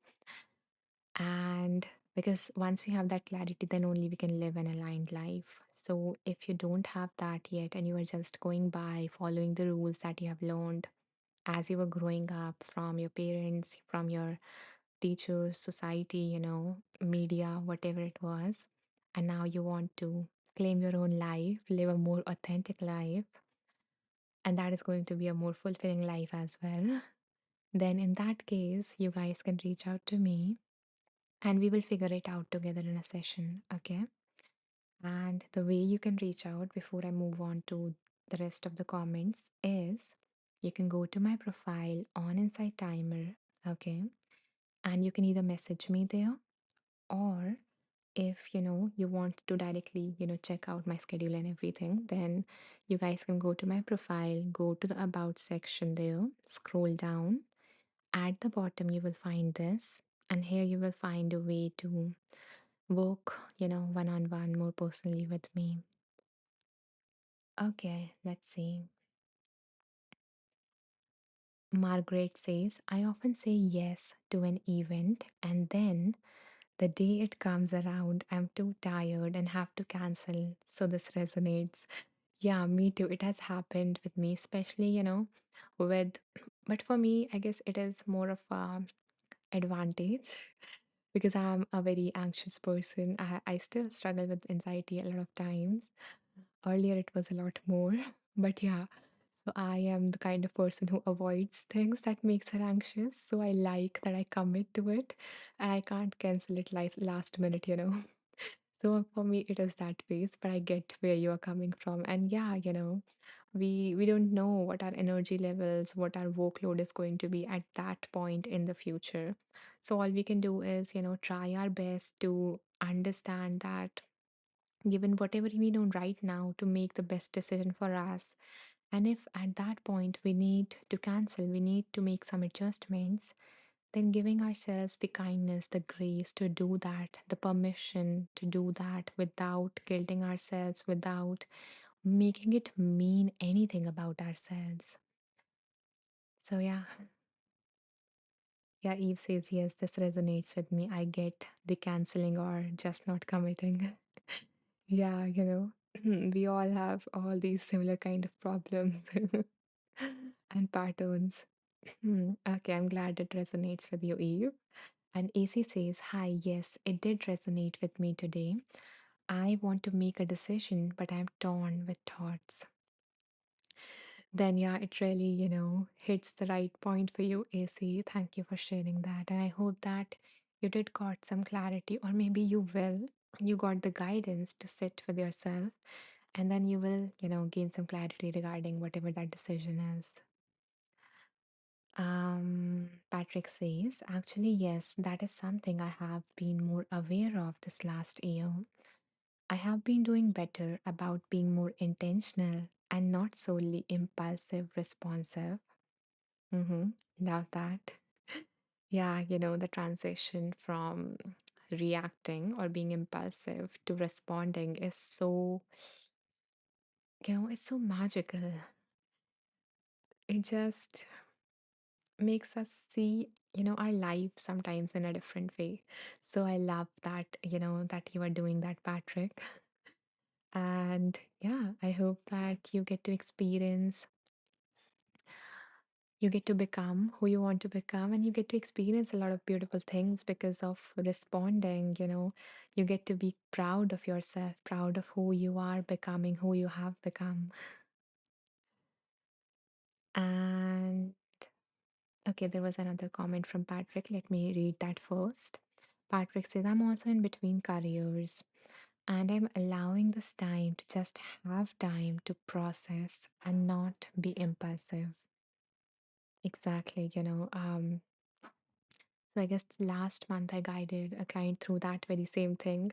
And because once we have that clarity, then only we can live an aligned life. So if you don't have that yet and you are just going by following the rules that you have learned as you were growing up from your parents, from your teachers, society, media, whatever it was, and now you want to claim your own life, live a more authentic life, and that is going to be a more fulfilling life as well, then in that case, you guys can reach out to me and we will figure it out together in a session, okay? And the way you can reach out before I move on to the rest of the comments is you can go to my profile on Insight Timer, okay? And you can either message me there or if you want to directly check out my schedule and everything, then you guys can go to my profile, go to the about section there, scroll down. At the bottom you will find this, and here you will find a way to work one on one more personally with me. Okay, let's see. Margaret says, I often say yes to an event and then The day it comes around, I'm too tired and have to cancel. So this resonates. Yeah, me too. It has happened with me, especially, with, but for me, I guess it is more of a advantage because I'm a very anxious person. I still struggle with anxiety a lot of times. Earlier, it was a lot more, but yeah. So I am the kind of person who avoids things that makes her anxious. So I like that I commit to it and I can't cancel it like last minute. So for me, it is that ways, but I get where you are coming from. And yeah, we don't know what our energy levels, what our workload is going to be at that point in the future. So all we can do is, try our best to understand that given whatever we know right now to make the best decision for us. And if at that point we need to cancel, we need to make some adjustments, then giving ourselves the kindness, the grace to do that, the permission to do that without guilting ourselves, without making it mean anything about ourselves. So, yeah, yeah, Eve says, yes, this resonates with me. I get the canceling or just not committing. Yeah, we all have all these similar kind of problems and patterns. Okay, I'm glad it resonates with you, Eve. And AC says, hi, yes, it did resonate with me today. I want to make a decision, but I'm torn with thoughts. Then, yeah, it really, hits the right point for you, AC. Thank you for sharing that. And I hope that you did got some clarity, or maybe you will. You got the guidance to sit with yourself, and then you will, gain some clarity regarding whatever that decision is. Patrick says, actually, yes, that is something I have been more aware of this last year. I have been doing better about being more intentional and not solely impulsive responsive. Mm-hmm. Love that. Yeah, the transition from reacting or being impulsive to responding is so, it's so magical. It just makes us see, our life sometimes in a different way. So I love that, that you are doing that, Patrick. And yeah, I hope that you get to experience, you get to become who you want to become, and you get to experience a lot of beautiful things because of responding. You get to be proud of yourself, proud of who you are becoming, who you have become. And okay, there was another comment from Patrick. Let me read that first. Patrick says, I'm also in between careers and I'm allowing this time to just have time to process and not be impulsive. Exactly, so I guess last month I guided a client through that very same thing.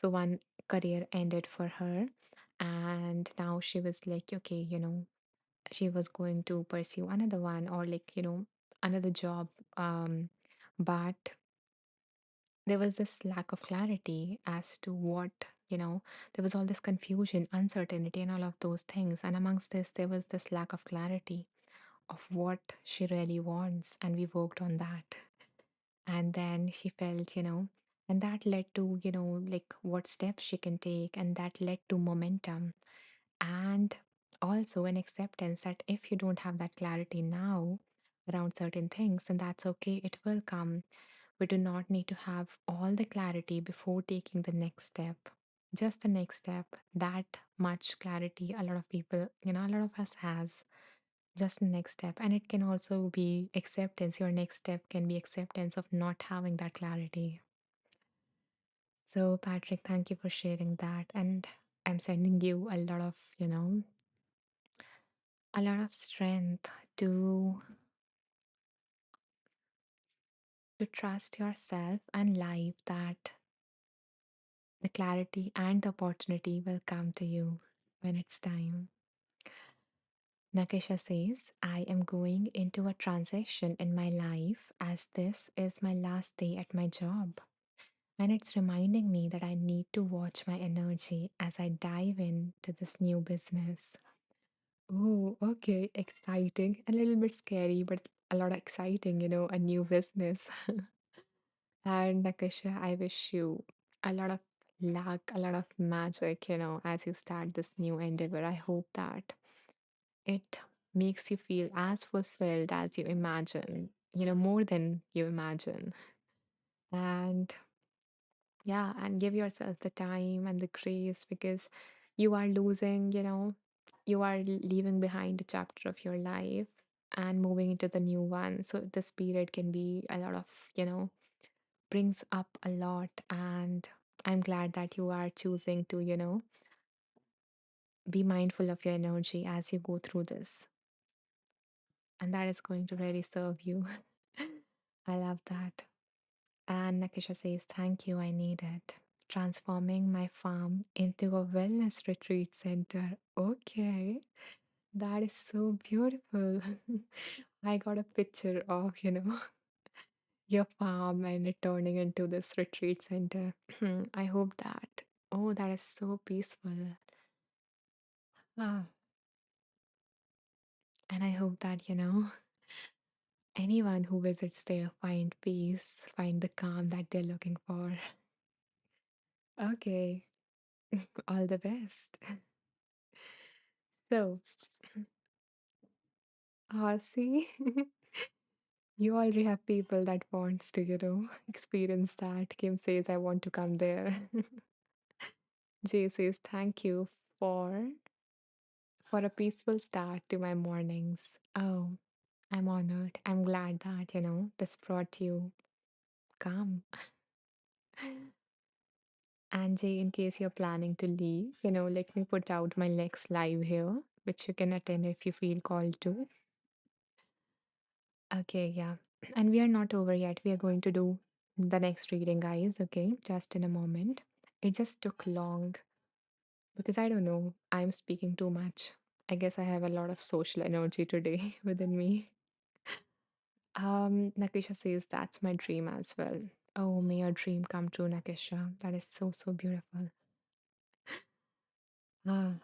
So one career ended for her, and now she was like, okay, she was going to pursue another one or like, another job. But there was this lack of clarity as to what, there was all this confusion, uncertainty, and all of those things. And amongst this, there was this lack of clarity of what she really wants. And we worked on that. And then she felt, and that led to, like what steps she can take. And that led to momentum and also an acceptance that if you don't have that clarity now around certain things, then that's okay, it will come. We do not need to have all the clarity before taking the next step. Just the next step, that much clarity, a lot of people, a lot of us has just the next step. And it can also be acceptance. Your next step can be acceptance of not having that clarity. So, Patrick, thank you for sharing that. And I'm sending you a lot of strength to trust yourself and life that the clarity and the opportunity will come to you when it's time. Nakisha says, I am going into a transition in my life as this is my last day at my job. And it's reminding me that I need to watch my energy as I dive into this new business. Oh, okay. Exciting. A little bit scary, but a lot of exciting, a new business. And Nakasha, I wish you a lot of luck, a lot of magic, as you start this new endeavor. I hope that it makes you feel as fulfilled as you imagine, more than you imagine. And yeah, and give yourself the time and the grace because you are losing, you are leaving behind a chapter of your life and moving into the new one. So this period can be a lot of, brings up a lot. And I'm glad that you are choosing to, be mindful of your energy as you go through this. And that is going to really serve you. I love that. And Nakisha says, thank you, I need it. Transforming my farm into a wellness retreat center. Okay, that is so beautiful. I got a picture of, your farm and it turning into this retreat center. I hope that. Oh, that is so peaceful. Ah, and I hope that, anyone who visits there find peace, find the calm that they're looking for. Okay, all the best. So, see, you already have people that wants to, experience that. Kim says, I want to come there. Jay says, thank you for for a peaceful start to my mornings. Oh, I'm honored. I'm glad that, this brought you calm. And Jay, in case you're planning to leave, let me put out my next live here, which you can attend if you feel called to. Okay, yeah. And we are not over yet. We are going to do the next reading, guys. Okay, just in a moment. It just took long because I don't know. I'm speaking too much. I guess I have a lot of social energy today within me. Nakisha says that's my dream as well. Oh, may your dream come true, Nakisha. That is so, so beautiful. Ah,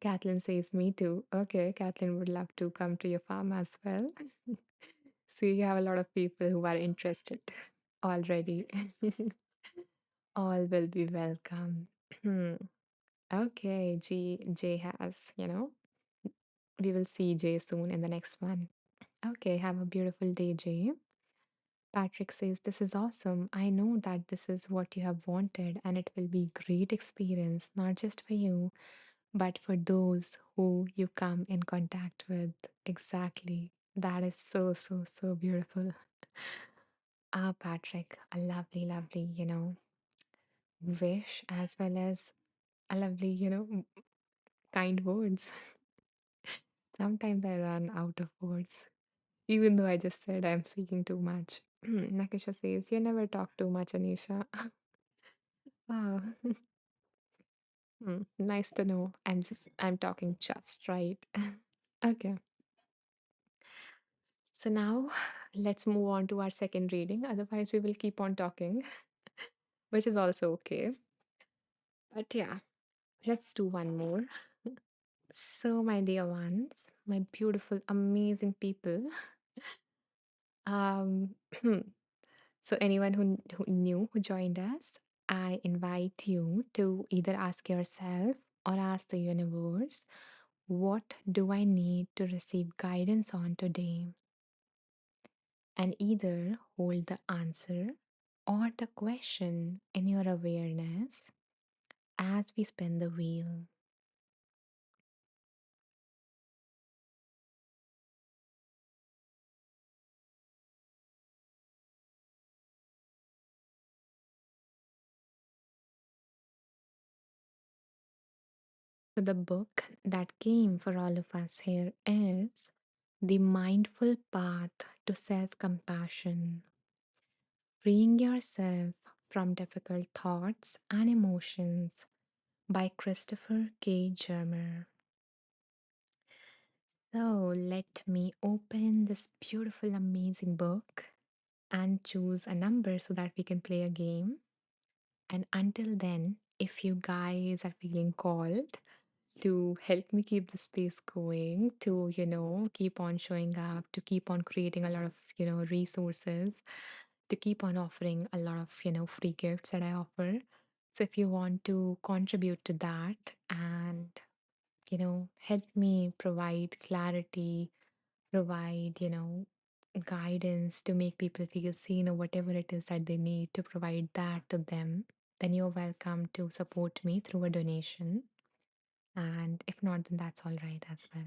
Kathleen says me too. Okay, Kathleen would love to come to your farm as well. See, you have a lot of people who are interested already. All will be welcome. Hmm. Okay, Jay has, we will see Jay soon in the next one. Okay, have a beautiful day, Jay. Patrick says, this is awesome. I know that this is what you have wanted, and it will be great experience, not just for you, but for those who you come in contact with. Exactly. That is so, so, so beautiful. Ah, Patrick, a lovely, lovely, wish as well as a lovely, kind words. Sometimes I run out of words, even though I just said I'm speaking too much. Nakisha says, you never talk too much, Anisha. Ah, nice to know. I'm talking just right. Okay. So now let's move on to our second reading. Otherwise, we will keep on talking, which is also okay. But yeah, let's do one more. So, my dear ones, my beautiful, amazing people, um, so anyone who new who joined us, I invite you to either ask yourself or ask the universe, what do I need to receive guidance on today? And either hold the answer or the question in your awareness as we spin the wheel. So, the book that came for all of us here is The Mindful Path to Self Compassion, Freeing Yourself from Difficult Thoughts and Emotions by Christopher K. Germer. So, let me open this beautiful, amazing book and choose a number so that we can play a game. And until then, if you guys are feeling called, to help me keep the space going, to, keep on showing up, to keep on creating a lot of, resources, to keep on offering a lot of, free gifts that I offer. So if you want to contribute to that and, help me provide clarity, provide, guidance to make people feel seen or whatever it is that they need to provide that to them, then you're welcome to support me through a donation. And if not, then that's all right as well.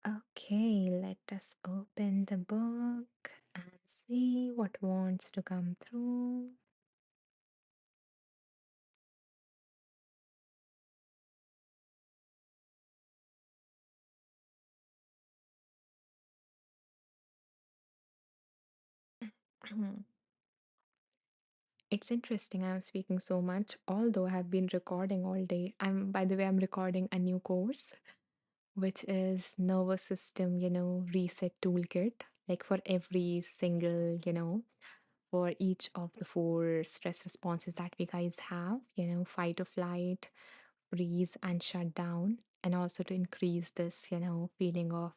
Okay, let us open the book and see what wants to come through. It's interesting I'm speaking so much, although I've been recording all day. By the way, I'm recording a new course, which is nervous system, reset toolkit. Like for every single, for each of the four stress responses that we guys have, fight or flight, freeze, and shut down, and also to increase this, feeling of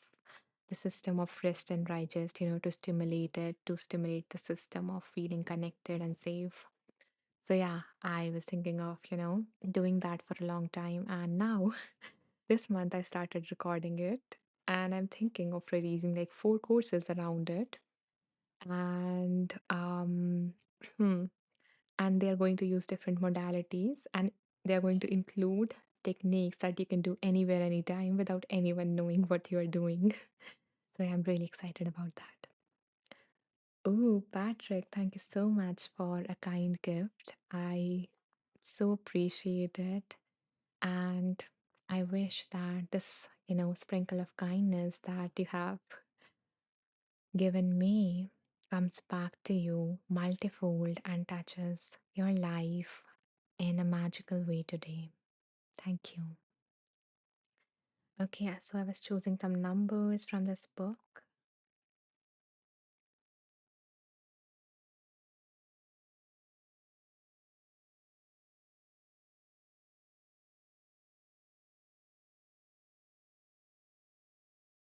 the system of rest and digest, to stimulate it, to stimulate the system of feeling connected and safe. So yeah, I was thinking of, doing that for a long time. And now this month I started recording it and I'm thinking of releasing like four courses around it. And and they are going to use different modalities and they are going to include techniques that you can do anywhere, anytime without anyone knowing what you are doing. So I'm really excited about that. Oh, Patrick, thank you so much for a kind gift. I so appreciate it. And I wish that this, sprinkle of kindness that you have given me comes back to you multifold and touches your life in a magical way today. Thank you. Okay, so I was choosing some numbers from this book.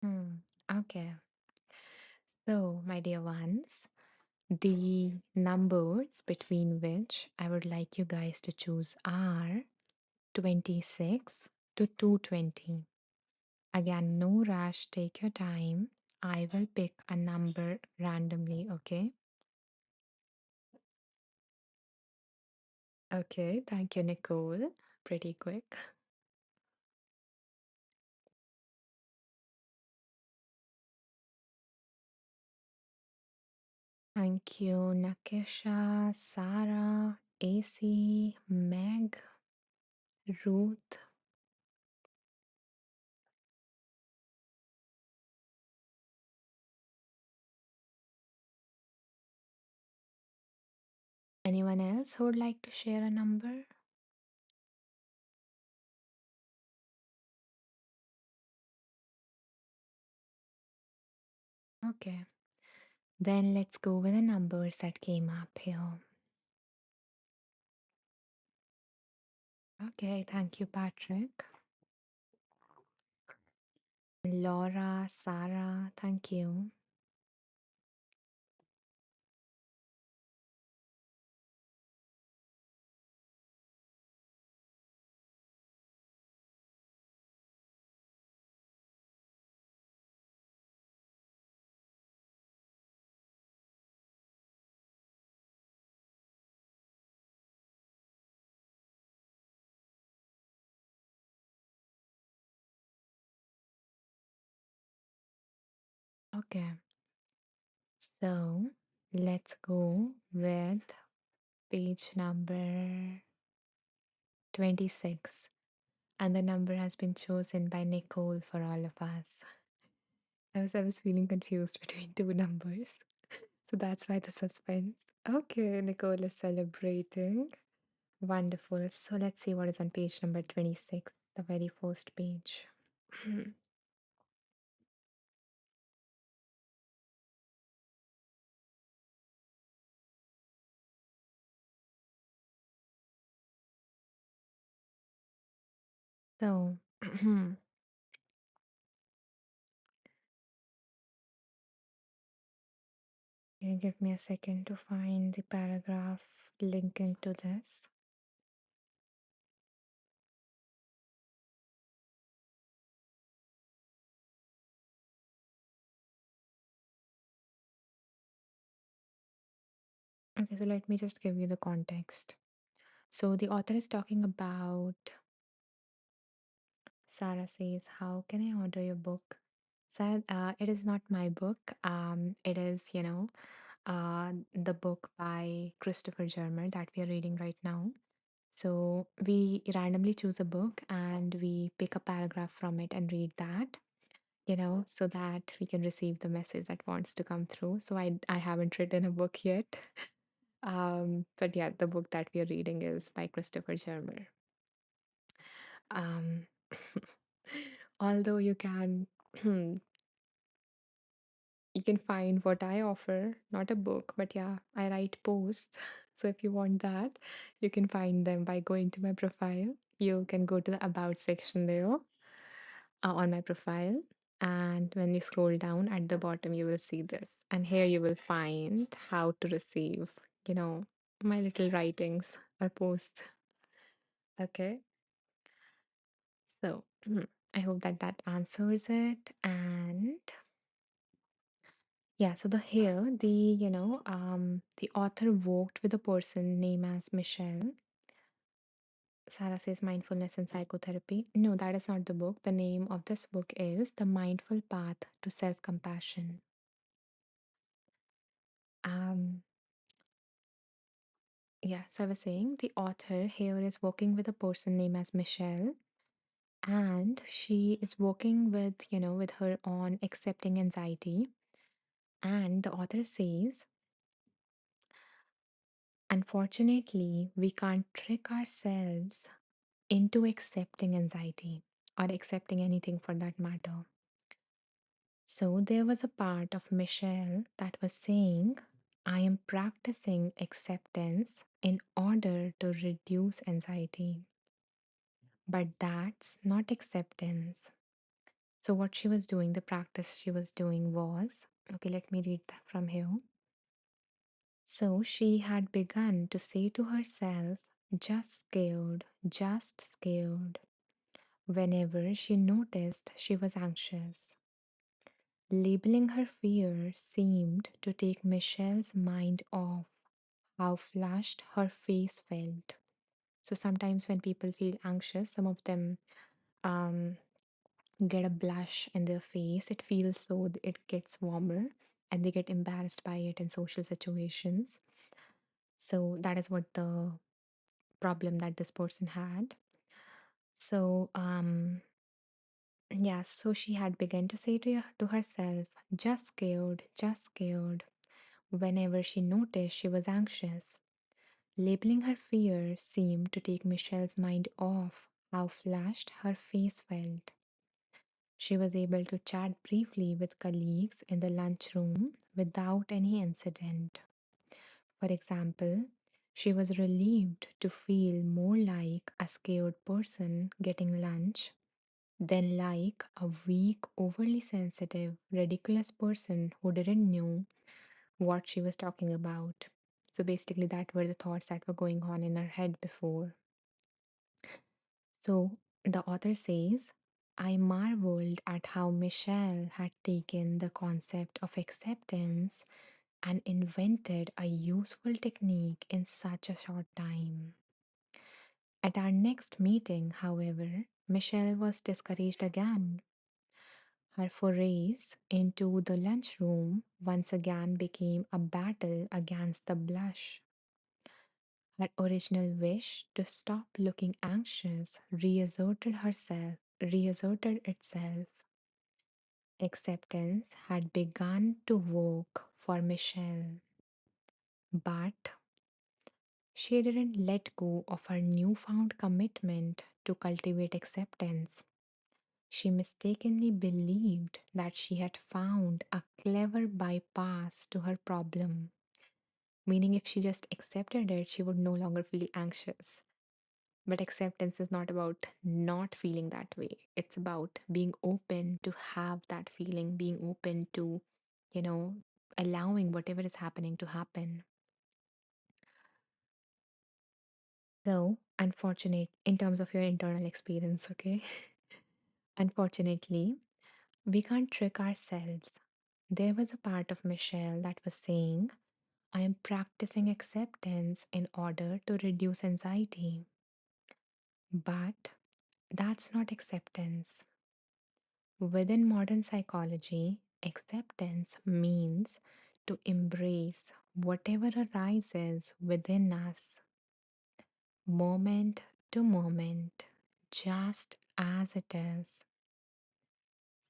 Hmm. Okay. So, my dear ones, the numbers between which I would like you guys to choose are 26 to 220. Again, no rush, take your time. I will pick a number randomly, okay? Okay, thank you, Nicole. Pretty quick. Thank you, Nakesha, Sarah, AC, Meg, Ruth. Anyone else who would like to share a number? Okay, then let's go with the numbers that came up here. Okay, thank you, Patrick. Laura, Sarah, thank you. Okay, so let's go with page number 26. And the number has been chosen by Nicole for all of us. I was feeling confused between two numbers. So that's why the suspense. Okay, Nicole is celebrating. Wonderful. So let's see what is on page number 26, the very first page. So, can you give me a second to find the paragraph linking to this? Okay, so let me just give you the context. So, the author is talking about Sarah says, how can I order your book? Sarah, it is not my book. It is, the book by Christopher Germer that we are reading right now. So we randomly choose a book and we pick a paragraph from it and read that, so that we can receive the message that wants to come through. So I haven't written a book yet. But yeah, the book that we are reading is by Christopher Germer. Um, although you can find what I offer, not a book, but yeah, I write posts. So if you want that, you can find them by going to my profile. You can go to the about section there on my profile. And when you scroll down at the bottom, you will see this. And here you will find how to receive, you know, my little writings or posts. Okay. So I hope that that answers it. And yeah, so the author worked with a person named as Michelle. Sarah says mindfulness and psychotherapy. No, that is not the book. The name of this book is The Mindful Path to Self-Compassion. Um, yeah, so I was saying the author here is working with a person named as Michelle, and she is working with her on accepting anxiety. And the author says, unfortunately, we can't trick ourselves into accepting anxiety or accepting anything for that matter. So there was a part of Michelle that was saying, I am practicing acceptance in order to reduce anxiety. But that's not acceptance. So, what she was doing, the practice she was doing was okay, let me read that from here. So, she had begun to say to herself, just scared, whenever she noticed she was anxious. Labeling her fear seemed to take Michelle's mind off how flushed her face felt. So sometimes when people feel anxious, some of them um, get a blush in their face. It feels so, it gets warmer and they get embarrassed by it in social situations. So that is what the problem that this person had. So, yeah, so she had begun to say to herself, just scared, whenever she noticed she was anxious. Labeling her fear seemed to take Michelle's mind off how flushed her face felt. She was able to chat briefly with colleagues in the lunchroom without any incident. For example, she was relieved to feel more like a scared person getting lunch than like a weak, overly sensitive, ridiculous person who didn't know what she was talking about. So basically, that were the thoughts that were going on in her head before. So the author says, I marveled at how Michelle had taken the concept of acceptance and invented a useful technique in such a short time. At our next meeting, however, Michelle was discouraged again. Her forays into the lunchroom once again became a battle against the blush. Her original wish to stop looking anxious reasserted itself. Acceptance had begun to work for Michelle, but she didn't let go of her newfound commitment to cultivate acceptance. She mistakenly believed that she had found a clever bypass to her problem, meaning if she just accepted it, she would no longer feel anxious. But acceptance is not about not feeling that way. It's about being open to have that feeling, being open to, you know, allowing whatever is happening to happen. So, unfortunate in terms of your internal experience, okay? Unfortunately, we can't trick ourselves. There was a part of Michelle that was saying, I am practicing acceptance in order to reduce anxiety. But that's not acceptance. Within modern psychology, acceptance means to embrace whatever arises within us, moment to moment, just as it is.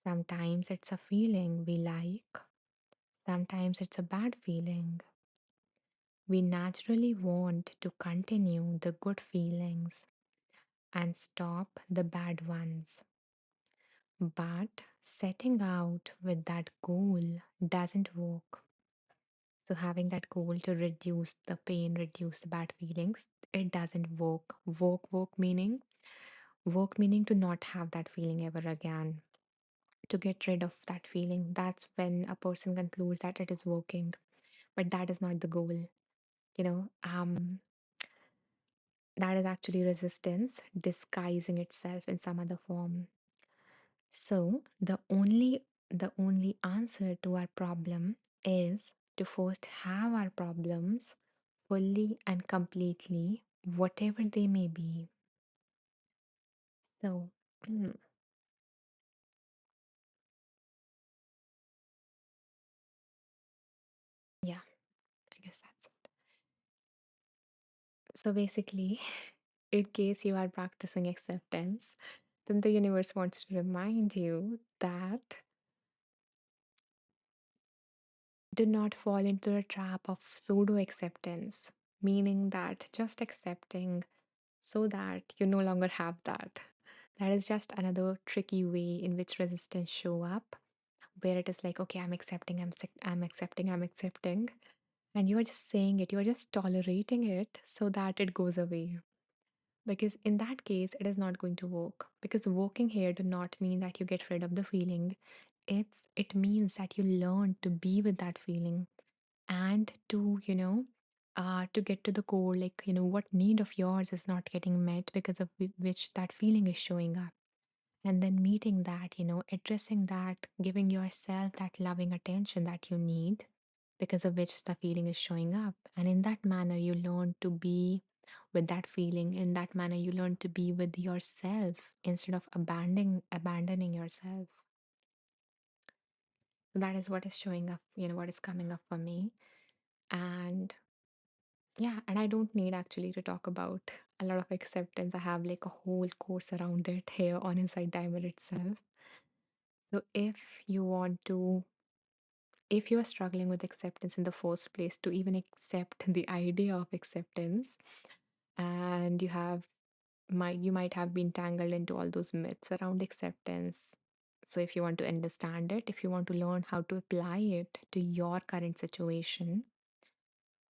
Sometimes it's a feeling we like, sometimes it's a bad feeling. We naturally want to continue the good feelings and stop the bad ones. But setting out with that goal doesn't work. So, having that goal to reduce the pain, reduce the bad feelings, it doesn't work. Work meaning to not have that feeling ever again, to get rid of that feeling. That's when a person concludes that it is working, but that is not the goal. You know, that is actually resistance disguising itself in some other form. So the only answer to our problem is to first have our problems fully and completely, whatever they may be. So yeah, I guess that's it. So basically, in case you are practicing acceptance, then the universe wants to remind you that do not fall into the trap of pseudo acceptance, meaning that just accepting so that you no longer have that. That is just another tricky way in which resistance show up, where it is like, okay, I'm accepting, I'm accepting, I'm accepting, and you're just saying it, you're just tolerating it so that it goes away. Because in that case, it is not going to work. Because working here do not mean that you get rid of the feeling. It means that you learn to be with that feeling and to to get to the core, like what need of yours is not getting met because of which that feeling is showing up, and then meeting that, addressing that, giving yourself that loving attention that you need because of which the feeling is showing up. And in that manner you learn to be with that feeling. In that manner you learn to be with yourself instead of abandoning yourself. So that is what is showing up, what is coming up for me. And yeah, and I don't need actually to talk about a lot of acceptance. I have like a whole course around it here on Inside Timer itself. So if you are struggling with acceptance in the first place, to even accept the idea of acceptance, and you might have been tangled into all those myths around acceptance. So if you want to understand it, if you want to learn how to apply it to your current situation,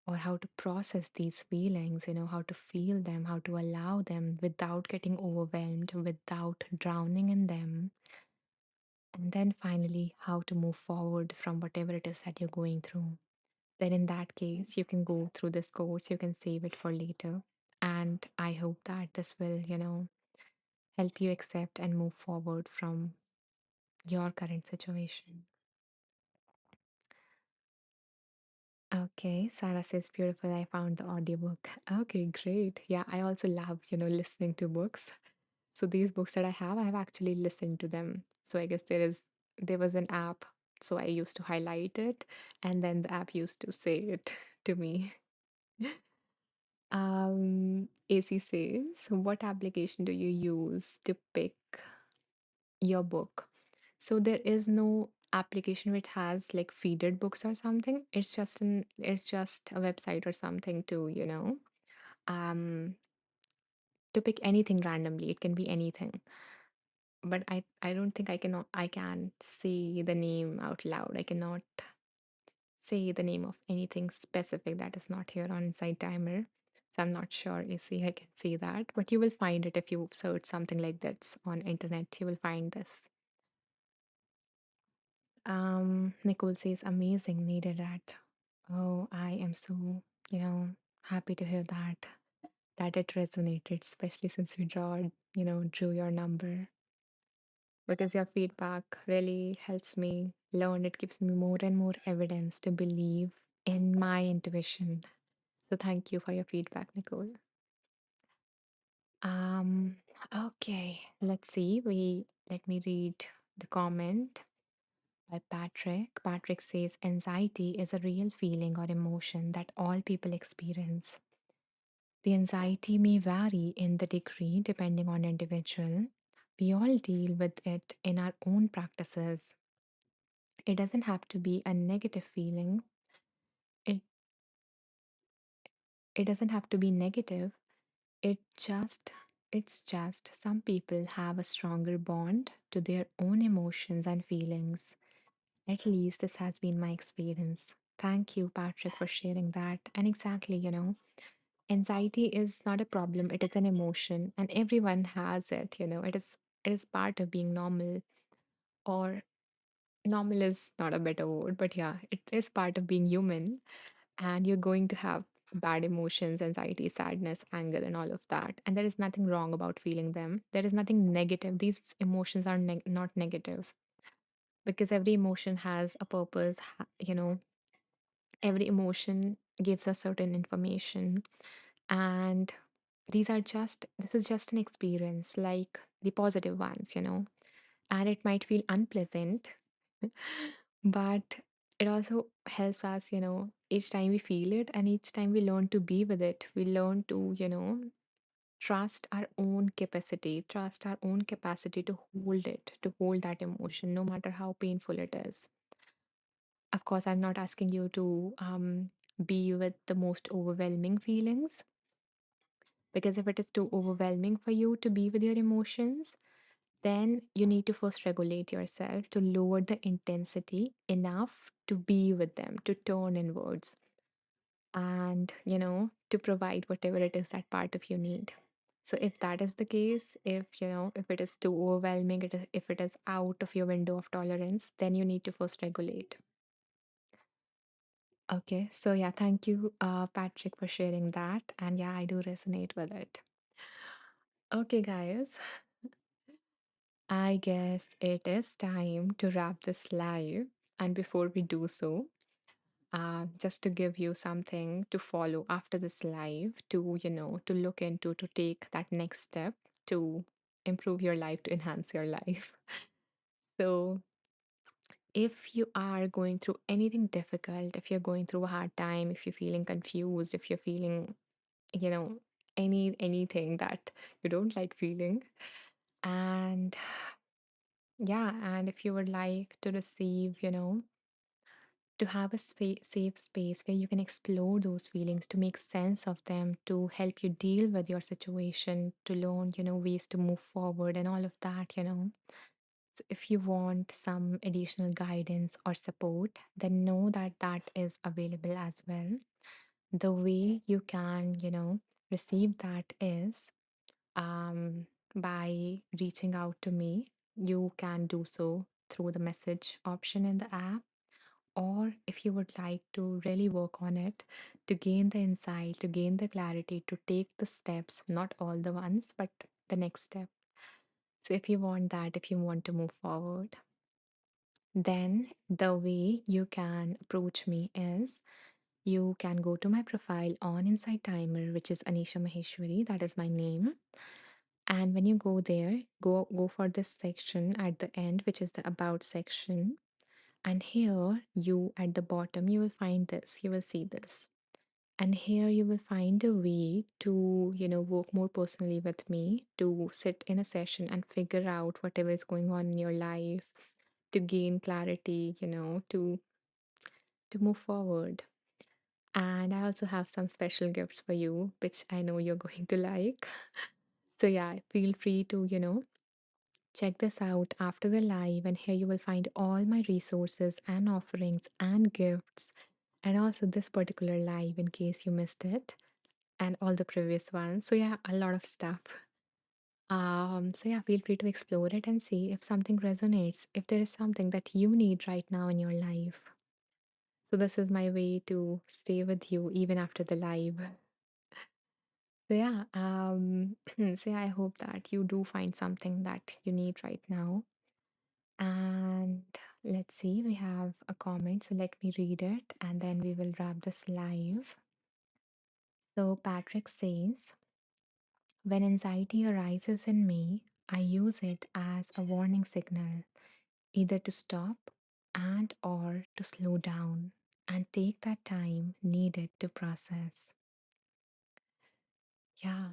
or how to process these feelings, how to feel them, how to allow them without getting overwhelmed, without drowning in them. And then finally, how to move forward from whatever it is that you're going through. Then, in that case, you can go through this course, you can save it for later. And I hope that this will, help you accept and move forward from your current situation. Okay, Sarah says beautiful. I found the audiobook. Okay, great. Yeah, I also love, listening to books. So these books that I have actually listened to them. So I guess there was an app. So I used to highlight it and then the app used to say it to me. AC says, what application do you use to pick your book? So there is no application which has like feeded books or something. It's just a website or something um to pick anything randomly. It can be anything. But I don't think I can say the name out loud. I cannot say the name of anything specific that is not here on Inside Timer. So I'm not sure, AC, I can see that, but you will find it if you search something like this on internet. You will find this. Nicole says, amazing, needed that. Oh, I am so, happy to hear that it resonated, especially since we drew your number. Because your feedback really helps me learn. It gives me more and more evidence to believe in my intuition. So thank you for your feedback, Nicole. Um, okay, let's see. We Let me read the comment by Patrick. Patrick says anxiety is a real feeling or emotion that all people experience. The anxiety may vary in the degree depending on individual. We all deal with it in our own practices. It doesn't have to be a negative feeling. It it doesn't have to be negative. It just it's just some people have a stronger bond to their own emotions and feelings. At least this has been my experience. Thank you, Patrick, for sharing that. And exactly, anxiety is not a problem, it is an emotion, and everyone has it, it is part of being normal, or normal is not a better word, but yeah, it is part of being human. And you're going to have bad emotions, anxiety, sadness, anger, and all of that. And there is nothing wrong about feeling them. There is nothing negative. These emotions are not negative, because every emotion has a purpose. Every emotion gives us certain information. And this is just an experience, like the positive ones. And it might feel unpleasant, but it also helps us, each time we feel it and each time we learn to be with it, we learn to, trust our own capacity to hold it, to hold that emotion, no matter how painful it is. Of course, I'm not asking you to be with the most overwhelming feelings, because if it is too overwhelming for you to be with your emotions, then you need to first regulate yourself to lower the intensity enough to be with them, to turn inwards, and, to provide whatever it is that part of you need. So if that is the case, if it is too overwhelming, if it is out of your window of tolerance, then you need to first regulate. Okay, so yeah, thank you, Patrick, for sharing that. And yeah, I do resonate with it. Okay, guys, I guess it is time to wrap this live. And before we do so, just to give you something to follow after this live, to look into, to take that next step to improve your life, to enhance your life. So, if you are going through anything difficult, if you're going through a hard time, if you're feeling confused, if you're feeling, you know, anything that you don't like feeling, and yeah, and if you would like to receive, to have a safe space where you can explore those feelings, to make sense of them, to help you deal with your situation, to learn, ways to move forward and all of that. So if you want some additional guidance or support, then know that that is available as well. The way you can, receive that is by reaching out to me. You can do so through the message option in the app, or if you would like to really work on it, to gain the insight, to gain the clarity, to take the steps, not all the ones, but the next step. So if you want that, if you want to move forward, then the way you can approach me is you can go to my profile on Insight Timer, which is Anisha Maheshwari, that is my name. And when you go there, go for this section at the end, which is the About section. And here, you at the bottom, you will find this, you will see this. And here you will find a way to, work more personally with me, to sit in a session and figure out whatever is going on in your life, to gain clarity, to move forward. And I also have some special gifts for you, which I know you're going to like. So yeah, feel free to, check this out after the live, and here you will find all my resources and offerings and gifts, and also this particular live in case you missed it. and all the previous ones. So yeah, a lot of stuff. So yeah, feel free to explore it and see if something resonates, if there is something that you need right now in your life. So this is my way to stay with you even after the live. So yeah, so yeah, I hope that you do find something that you need right now. And let's see, we have a comment, so let me read it and then we will wrap this live. So Patrick says, when anxiety arises in me, I use it as a warning signal, either to stop and or to slow down and take that time needed to process. Yeah,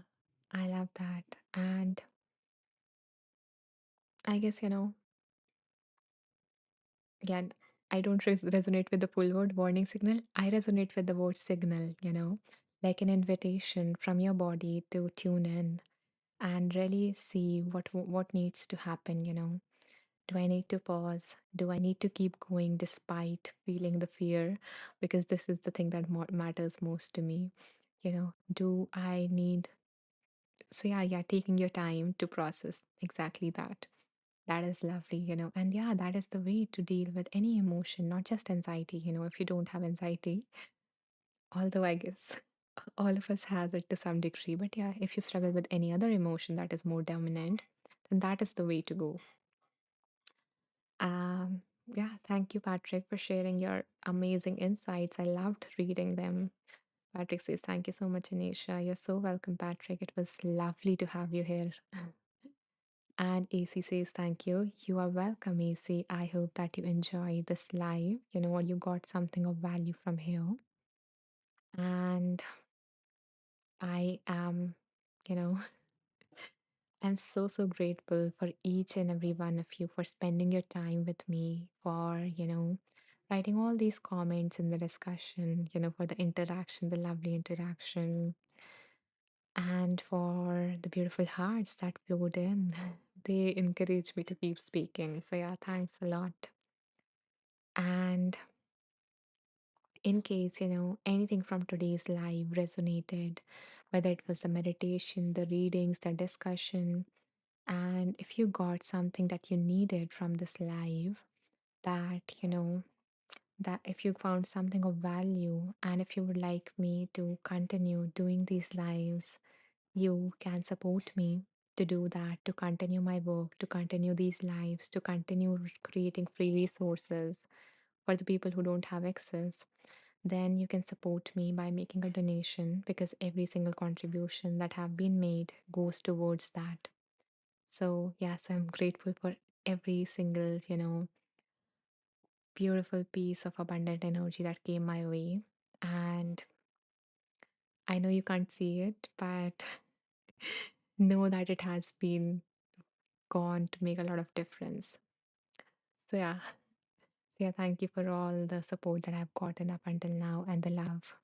I love that. And I guess, again, I don't resonate with the full word warning signal. I resonate with the word signal, like an invitation from your body to tune in and really see what needs to happen, Do I need to pause? Do I need to keep going despite feeling the fear? Because this is the thing that matters most to me. Do I need. So, yeah, taking your time to process exactly that. That is lovely, And yeah, that is the way to deal with any emotion, not just anxiety, if you don't have anxiety, although I guess all of us has it to some degree. But yeah, if you struggle with any other emotion that is more dominant, then that is the way to go. Yeah, thank you, Patrick, for sharing your amazing insights. I loved reading them. Patrick says, thank you so much, Anisha. You're so welcome, Patrick. It was lovely to have you here. And AC says, thank you. You are welcome, AC. I hope that you enjoy this live, or you got something of value from here. And I am, you know, I'm so, so grateful for each and every one of you for spending your time with me, for, writing all these comments in the discussion, for the interaction, the lovely interaction, and for the beautiful hearts that flowed in. They encourage me to keep speaking. So, yeah, thanks a lot. And in case, anything from today's live resonated, whether it was the meditation, the readings, the discussion, and if you got something that you needed from this live, that, that if you found something of value, and if you would like me to continue doing these lives, you can support me to do that, to continue my work, to continue these lives, to continue creating free resources for the people who don't have access. Then you can support me by making a donation, because every single contribution that have been made goes towards that. So yes, I'm grateful for every single, beautiful piece of abundant energy that came my way. And I know you can't see it, but know that it has been gone to make a lot of difference. So yeah, thank you for all the support that I've gotten up until now and the love.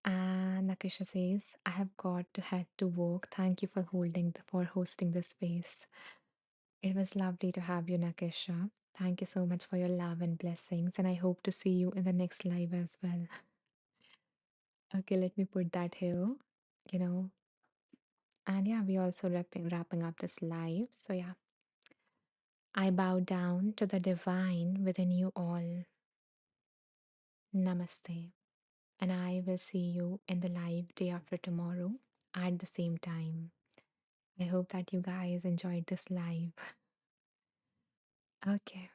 And Nakisha says, I have got to head to work. Thank you for for hosting this space. It was lovely to have you, Nakisha. Thank you so much for your love and blessings, and I hope to see you in the next live as well. Okay, let me put that here, you know. And yeah, we also wrapping up this live. So yeah, I bow down to the divine within you all. Namaste. And I will see you in the live day after tomorrow at the same time. I hope that you guys enjoyed this live. Okay.